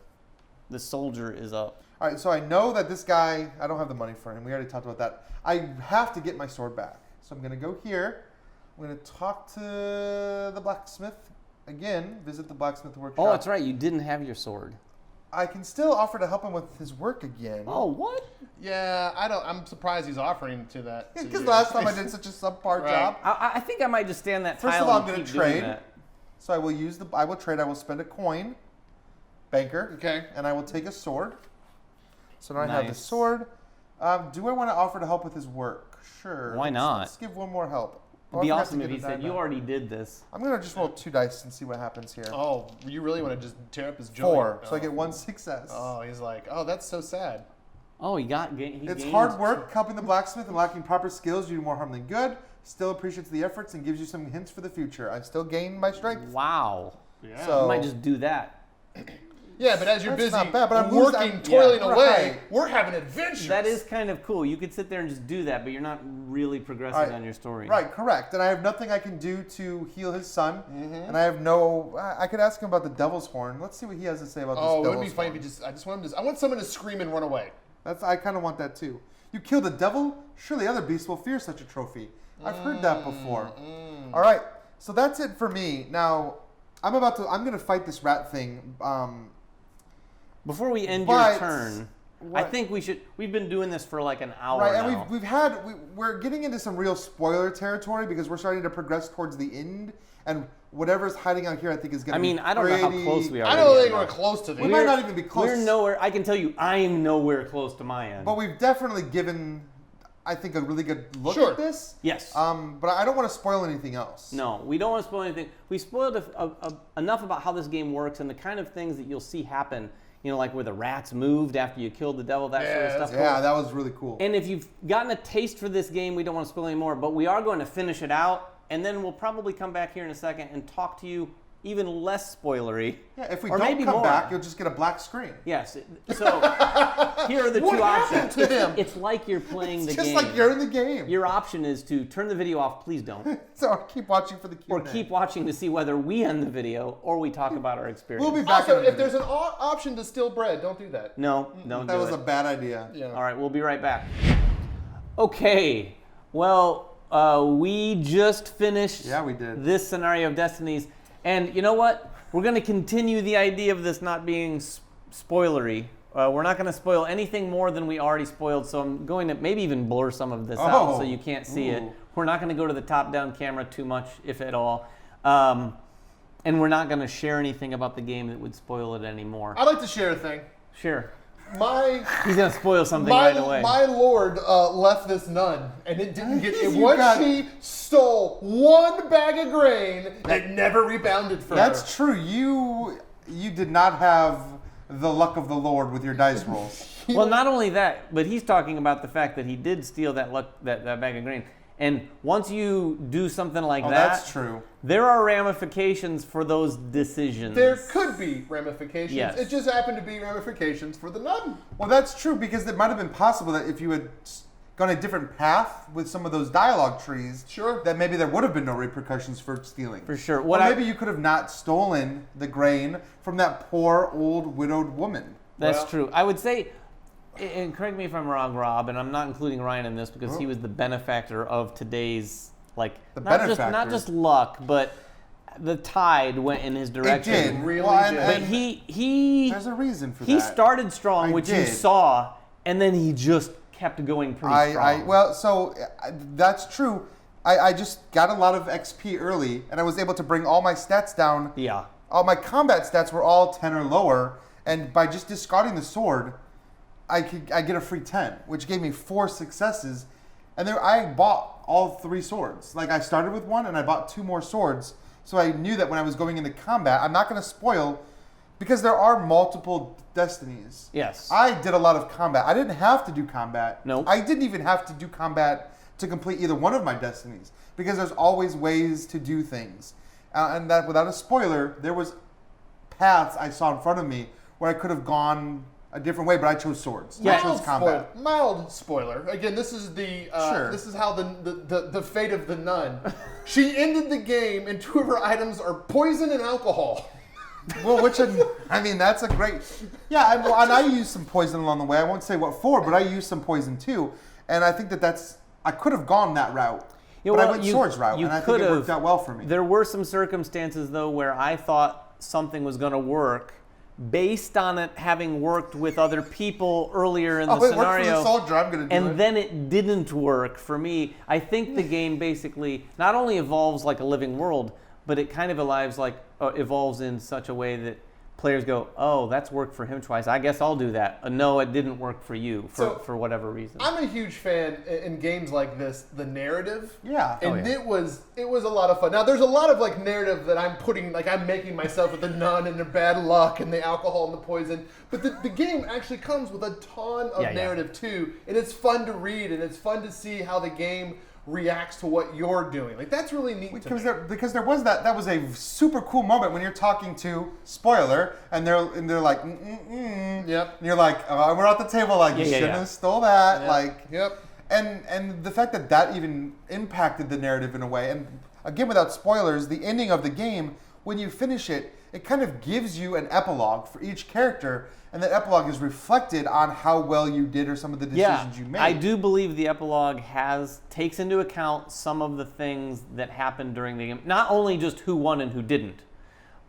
The soldier is up. All right, so I know that this guy, I don't have the money for him. We already talked about that. I have to get my sword back. So I'm going to go here. I'm going to talk to the blacksmith again, visit the blacksmith workshop. Oh, that's right. You didn't have your sword. I can still offer to help him with his work again. Oh, what? Yeah, I'm surprised he's offering to that. Because last time I did such a subpar job. I think I might just stand that tile. First of all, I'm going to to trade. So I will trade. I will spend a coin, banker. Okay. And I will take a sword. So now I have the sword. Do I want to offer to help with his work? Sure. Why not? Let's give one more help. It'd be awesome if he said, you already did this. I'm going to just roll 2 dice and see what happens here. Oh, you really want to just tear up his joint? 4. So I get 1 success. Oh, he's like, oh, that's so sad. Oh, it's hard work helping the blacksmith and lacking proper skills. You do more harm than good. Still appreciates the efforts and gives you some hints for the future. I still gain my strength. Wow. Yeah. So you might just do that. Yeah, but as you're That's busy not bad, but I'm toiling away, right. we're having adventures. That is kind of cool. You could sit there and just do that, but you're not really progressing on your story. Right, correct. And I have nothing I can do to heal his son. And I have I could ask him about the devil's horn. Let's see what he has to say about this devil's horn. Oh, it would be funny if I want someone to scream and run away. I kind of want that too. You killed a devil? Surely other beasts will fear such a trophy. I've heard that before. All right, so that's it for me. Now, I'm going to fight this rat thing. Before we end your turn, I think we've been doing this for like an hour now. And we're getting into some real spoiler territory because we're starting to progress towards the end, and whatever's hiding out here, I think is going to be I don't know how close we are. I don't think we're close to the end. We might not even be close. We're nowhere. I can tell you, I am nowhere close to my end. But we've definitely given, I think, a really good look at this. Yes. But I don't want to spoil anything else. No, we don't want to spoil anything. We spoiled enough about how this game works and the kind of things that you'll see happen. You know, like where the rats moved after you killed the devil, that sort of stuff. Yeah, that was really cool. And if you've gotten a taste for this game, we don't want to spoil anymore, but we are going to finish it out, and then we'll probably come back here in a second and talk to you even less spoilery. Yeah, if we don't come back, you'll just get a black screen. Yes. So here are the two options. To him? It's like you're playing the game. Just like you're in the game. Your option is to turn the video off. Please don't. So keep watching for the Q&A. Or keep watching to see whether we end the video or we talk about our experience. We'll be back. Also, if there's an option to steal bread, don't do that. No, don't do it. That was a bad idea. Yeah. All right, we'll be right back. Okay. Well, we just finished we did. This scenario of Destinies. And you know what? We're going to continue the idea of this not being spoilery. We're not going to spoil anything more than we already spoiled, so I'm going to maybe even blur some of this out so you can't see it. We're not going to go to the top-down camera too much, if at all. And we're not going to share anything about the game that would spoil it anymore. I'd like to share a thing. Sure. He's going to spoil something right away. My lord left this nun, and it didn't get it. Once she stole 1 bag of grain, it never rebounded for her. That's true. You did not have the luck of the Lord with your dice rolls. Well, not only that, but he's talking about the fact that he did steal that bag of grain. And once you do something like that, that's true. There are ramifications for those decisions. There could be ramifications. Yes. It just happened to be ramifications for the nun. Well, that's true because it might have been possible that if you had gone a different path with some of those dialogue trees, that maybe there would have been no repercussions for stealing. For sure. Or maybe you could have not stolen the grain from that poor old widowed woman. That's true. I would say, and correct me if I'm wrong, Rob, and I'm not including Ryan in this because he was the benefactor of today's, not just luck, but the tide went in his direction. It did. Really did. But he there's a reason for that. He started strong, which you saw, and then he just kept going pretty strong. So that's true. I just got a lot of XP early, and I was able to bring all my stats down. Yeah. All my combat stats were all 10 or lower, and by just discarding the sword, I get a free 10, which gave me 4 successes. And there I bought all 3 swords. Like I started with 1, and I bought 2 more swords. So I knew that when I was going into combat, I'm not going to spoil, because there are multiple Destinies. Yes. I did a lot of combat. I didn't have to do combat. No. I didn't even have to do combat to complete either one of my Destinies, because there's always ways to do things. And that without a spoiler, there was paths I saw in front of me where I could have gone a different way, but I chose swords. I chose combat. Mild spoiler. Again, this is this is how the fate of the nun. She ended the game, and 2 of her items are poison and alcohol. Well, that's a great. Yeah, and I used some poison along the way. I won't say what for, but I used some poison too, and I think I could have gone that route. But I went swords route, and I think it worked out well for me. There were some circumstances, though, where I thought something was going to work based on it having worked with other people earlier in the scenario. Worked for the soldier, I'm gonna do and then it didn't work for me. I think the game basically not only evolves like a living world, but it kind of evolves in such a way that players go, oh, that's worked for him twice. I guess I'll do that. No, it didn't work for you for whatever reason. I'm a huge fan in games like this, the narrative. Yeah. And it was a lot of fun. Now, there's a lot of narrative that I'm making myself with the nun and the bad luck and the alcohol and the poison. But the game actually comes with a ton of narrative too. And it's fun to read, and it's fun to see how the game reacts to what you're doing. That's really neat because there was that was a super cool moment when you're talking to spoiler and they're like Yep. And you're like, oh, we're at the table you shouldn't have stole that Yep. And the fact that even impacted the narrative in a way, and again without spoilers, the ending of the game, when you finish it kind of gives you an epilogue for each character, and that epilogue is reflected on how well you did or some of the decisions you made. I do believe the epilogue takes into account some of the things that happened during the game. Not only just who won and who didn't,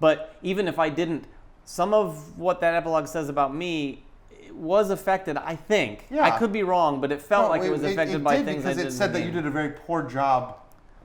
but even if I didn't, some of what that epilogue says about me was affected, I think. Yeah. I could be wrong, but it felt like it was affected by things I did. Because it said that you did a very poor job.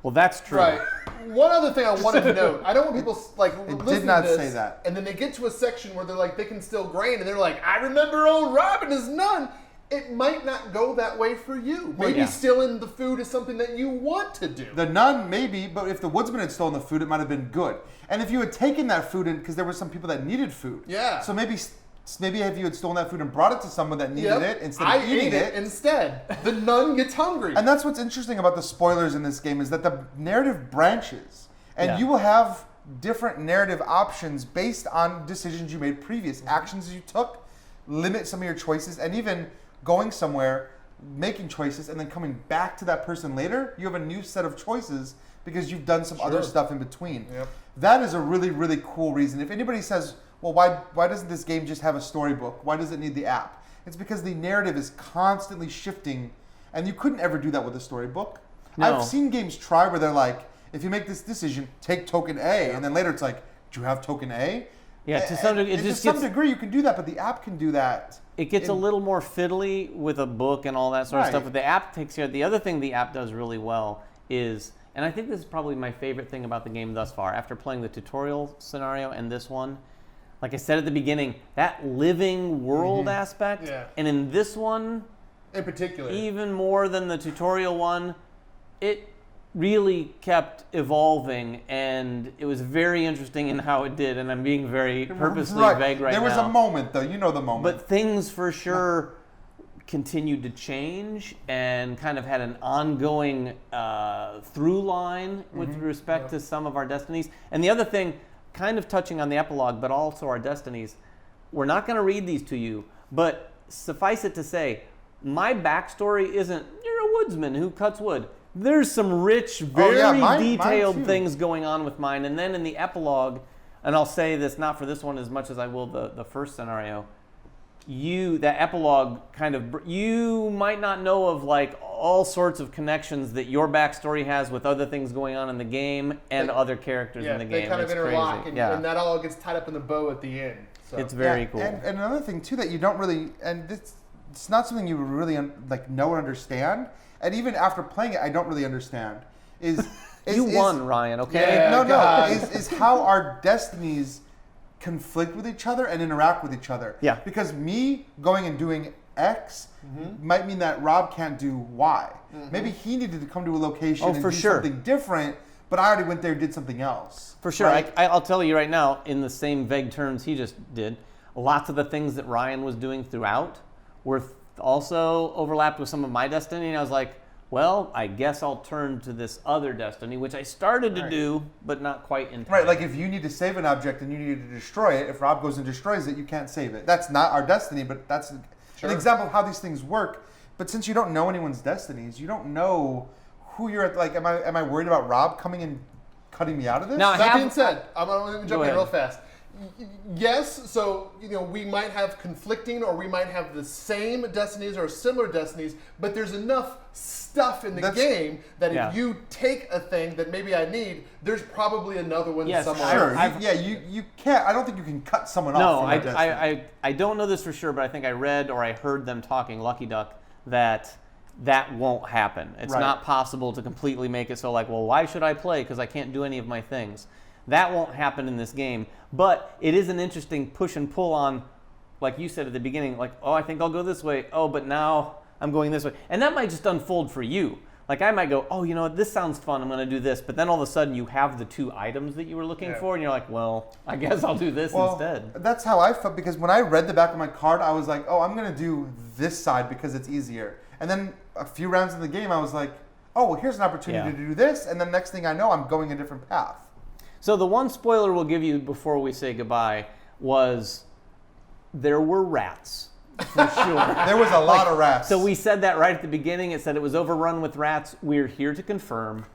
Well, that's true. Right. One other thing I wanted to note, I don't want people it did not say that. And then they get to a section where they're they can still grain, and they're like, I remember old Robb and his nun. It might not go that way for you. Maybe stealing the food is something that you want to do. The nun, maybe, but if the woodsman had stolen the food, it might have been good. And if you had taken that food in, because there were some people that needed food. Yeah. So maybe if you had stolen that food and brought it to someone that needed it instead of eating it. Instead. The nun gets hungry. And that's what's interesting about the spoilers in this game is that the narrative branches. And you will have different narrative options based on decisions you made previous, actions you took, limit some of your choices, and even going somewhere, making choices, and then coming back to that person later, you have a new set of choices because you've done some other stuff in between. Yep. That is a really, really cool reason. If anybody says, well, why doesn't this game just have a storybook? Why does it need the app? It's because the narrative is constantly shifting, and you couldn't ever do that with a storybook. No. I've seen games try where they're like, if you make this decision, take token A, and then later it's like, do you have token A? Yeah, to some degree, to some degree you can do that, but the app can do that. It gets a little more fiddly with a book and all that sort of stuff, but the app takes care of it. The other thing the app does really well is, and I think this is probably my favorite thing about the game thus far, after playing the tutorial scenario and this one, like I said at the beginning, that living world aspect, and in this one, in particular, even more than the tutorial one, it really kept evolving, and it was very interesting in how it did, and I'm being very purposely vague right now. There was a moment, though. You know the moment. But things for sure continued to change and kind of had an ongoing through line with respect to some of our Destinies. And the other thing, kind of touching on the epilogue, but also our Destinies, we're not going to read these to you, but suffice it to say, my backstory isn't, you're a woodsman who cuts wood. There's some rich, very detailed things going on with mine. And then in the epilogue, and I'll say this not for this one as much as I will the first scenario, that epilogue kind of, you might not know of all sorts of connections that your backstory has with other things going on in the game and other characters in the game. They kind of interlock, crazy. and that all gets tied up in the bow at the end. So. It's very cool. And another thing, too, that you don't really, and it's not something you really know or understand, and even after playing it, I don't really understand, you won, Ryan, okay? Yeah, is how our destinies conflict with each other and interact with each other. Yeah. Because me going and doing X might mean that Robb can't do Y. Maybe he needed to come to a location and do something different, but I already went there and did something else. For sure. Right? I'll tell you right now, in the same vague terms he just did, lots of the things that Ryan was doing throughout were also overlapped with some of my destiny, and I was like, well, I guess I'll turn to this other Destiny, which I started to do, but not quite in time. Right, like if you need to save an object and you need to destroy it, if Rob goes and destroys it, you can't save it. That's not our Destiny, but that's an example of how these things work. But since you don't know anyone's Destinies, you don't know who you're, like, am I worried about Rob coming and cutting me out of this? Now, that being said, I'm going to jump in real fast. Yes, so we might have conflicting, or we might have the same Destinies or similar Destinies, but there's enough stuff in the game that if you take a thing that maybe I need, there's probably another one somewhere. Sure. You can't. I don't think you can cut someone off. No, I don't know this for sure, but I think I read or I heard them talking, Lucky Duck, that won't happen. It's not possible to completely make it so like, well, why should I play? Because I can't do any of my things. That won't happen in this game, but it is an interesting push and pull on, like you said at the beginning, like, oh, I think I'll go this way. Oh, but now I'm going this way. And that might just unfold for you. Like I might go, oh, this sounds fun. I'm going to do this. But then all of a sudden you have the 2 items that you were looking for, and you're like, well, I guess I'll do this instead. That's how I felt, because when I read the back of my card, I was like, oh, I'm going to do this side because it's easier. And then a few rounds in the game, I was like, oh, well, here's an opportunity to do this. And then next thing I know, I'm going a different path. So the one spoiler we'll give you before we say goodbye was there were rats, for sure. There was a lot of rats. So we said that right at the beginning. It said it was overrun with rats. We're here to confirm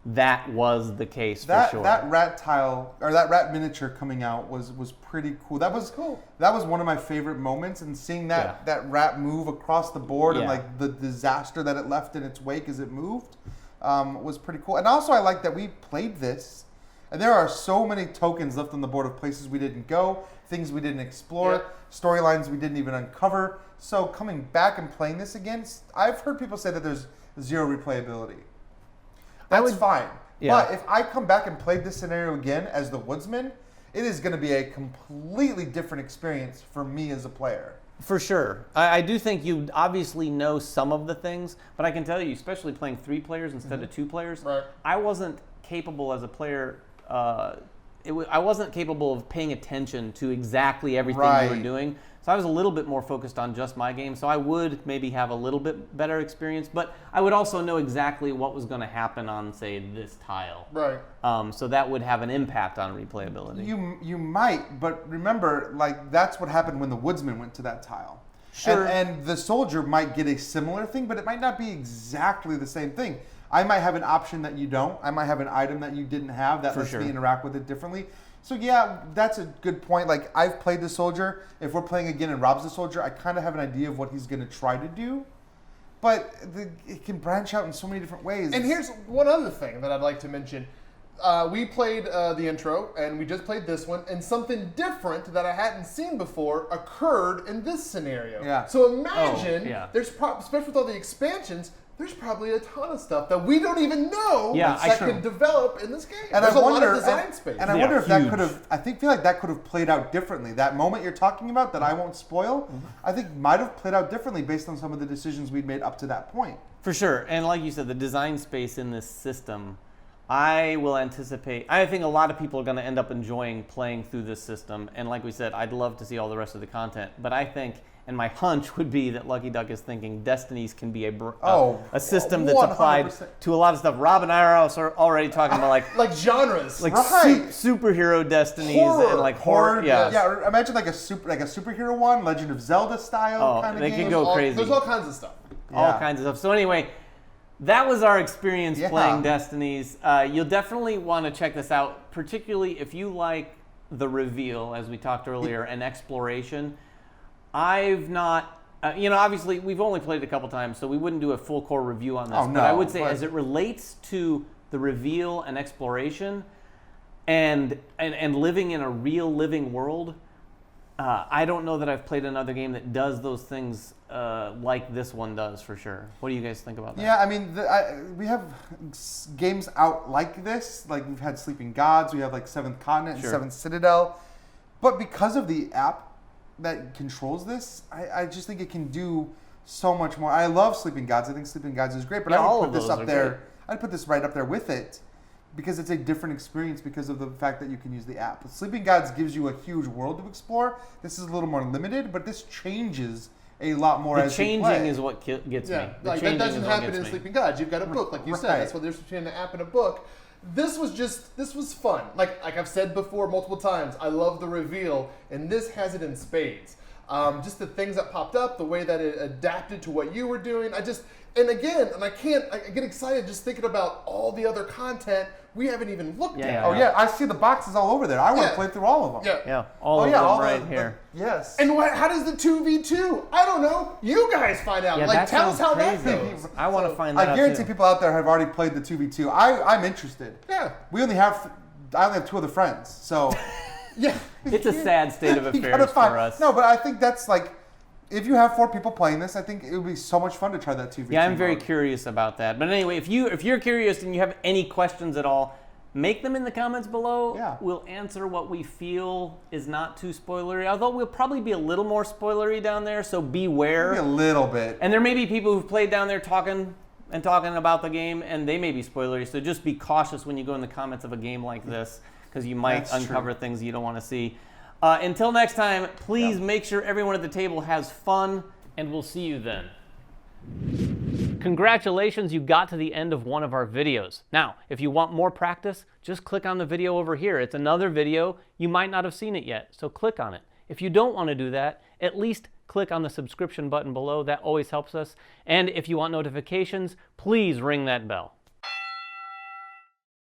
that was the case for sure. That rat tile, or that rat miniature coming out was pretty cool. That was cool. That was one of my favorite moments, and seeing that rat move across the board and like the disaster that it left in its wake as it moved was pretty cool. And also I like that we played this. And there are so many tokens left on the board of places we didn't go, things we didn't explore, storylines we didn't even uncover. So coming back and playing this again, I've heard people say that there's 0 replayability. That's fine. Yeah. But if I come back and play this scenario again as the woodsman, it is going to be a completely different experience for me as a player. For sure. I do think you obviously know some of the things, but I can tell you, especially playing 3 players instead of 2 players, I wasn't capable as a player. I wasn't capable of paying attention to exactly everything you were doing. So I was a little bit more focused on just my game. So I would maybe have a little bit better experience, but I would also know exactly what was going to happen on, say, this tile. Right. So that would have an impact on replayability. You might, but remember, like, that's what happened when the woodsman went to that tile. Sure. And the soldier might get a similar thing, but it might not be exactly the same thing. I might have an option that you don't. I might have an item that you didn't have that lets me interact with it differently. So yeah, that's a good point. Like, I've played the soldier. If we're playing again and Rob's the soldier, I kind of have an idea of what he's going to try to do. But it can branch out in so many different ways. And here's one other thing that I'd like to mention. We played the intro, and we just played this one, and something different that I hadn't seen before occurred in this scenario. Yeah. So imagine, there's especially with all the expansions, there's probably a ton of stuff that we don't even know that can develop in this game. And there's a lot of design space. And I wonder if that could have, feel like that could have played out differently. That moment you're talking about that I won't spoil, I think might have played out differently based on some of the decisions we'd made up to that point. For sure. And like you said, the design space in this system, I think a lot of people are going to end up enjoying playing through this system. And like we said, I'd love to see all the rest of the content. But I think, and my hunch would be that Lucky Duck is thinking Destinies can be a system that's 100%. Applied to a lot of stuff. Rob and I are already talking about like genres, like superhero Destinies and like horror. Yeah, imagine like a superhero one, Legend of Zelda style kind of game. They can go crazy. There's all kinds of stuff. All kinds of stuff. So anyway, that was our experience playing Destinies. You'll definitely want to check this out, particularly if you like the reveal, as we talked earlier, and exploration. I've not, obviously we've only played it a couple times, so we wouldn't do a full core review on this. But I would say as it relates to the reveal and exploration and living in a real living world, I don't know that I've played another game that does those things like this one does, for sure. What do you guys think about that? Yeah, I mean, we have games out like this. Like, we've had Sleeping Gods, we have like Seventh Continent and Seventh Citadel. But because of the app that controls this, I just think it can do so much more. I love Sleeping Gods. I think Sleeping Gods is great, but I would put this up there. I'd put this right up there with it because it's a different experience because of the fact that you can use the app. Sleeping Gods gives you a huge world to explore. This is a little more limited, but this changes a lot more as you play. The changing is what gets me. Like that doesn't happen in Sleeping Gods. You've got a book, like you said. That's what there's between an app and a book. This was fun. Like I've said before multiple times, I love the reveal, and this has it in spades. Just the things that popped up, the way that it adapted to what you were doing. I get excited just thinking about all the other content we haven't even looked at. Oh yeah, I see the boxes all over there. I want to play through all of them. Yeah, all of them right here. Yes. And how does the 2v2? I don't know. You guys find out. Tell us how that goes. I want to find that out. I guarantee people out there have already played the 2v2. I'm interested. Yeah. I only have 2 other friends, so yeah. It's a sad state of affairs for us. No, but I think that's like, if you have 4 people playing this, I think it would be so much fun to try that 2v2. Yeah, I'm very curious about that. But anyway, if you're curious and you have any questions at all, make them in the comments below. Yeah. We'll answer what we feel is not too spoilery, although we'll probably be a little more spoilery down there, so beware. Maybe a little bit. And there may be people who've played down there talking about the game, and they may be spoilery, so just be cautious when you go in the comments of a game like this, because you might uncover things you don't want to see. Until next time, please make sure everyone at the table has fun, and we'll see you then. Congratulations, you got to the end of one of our videos. Now, if you want more practice, just click on the video over here. It's another video. You might not have seen it yet, so click on it. If you don't want to do that, at least click on the subscription button below. That always helps us. And if you want notifications, please ring that bell.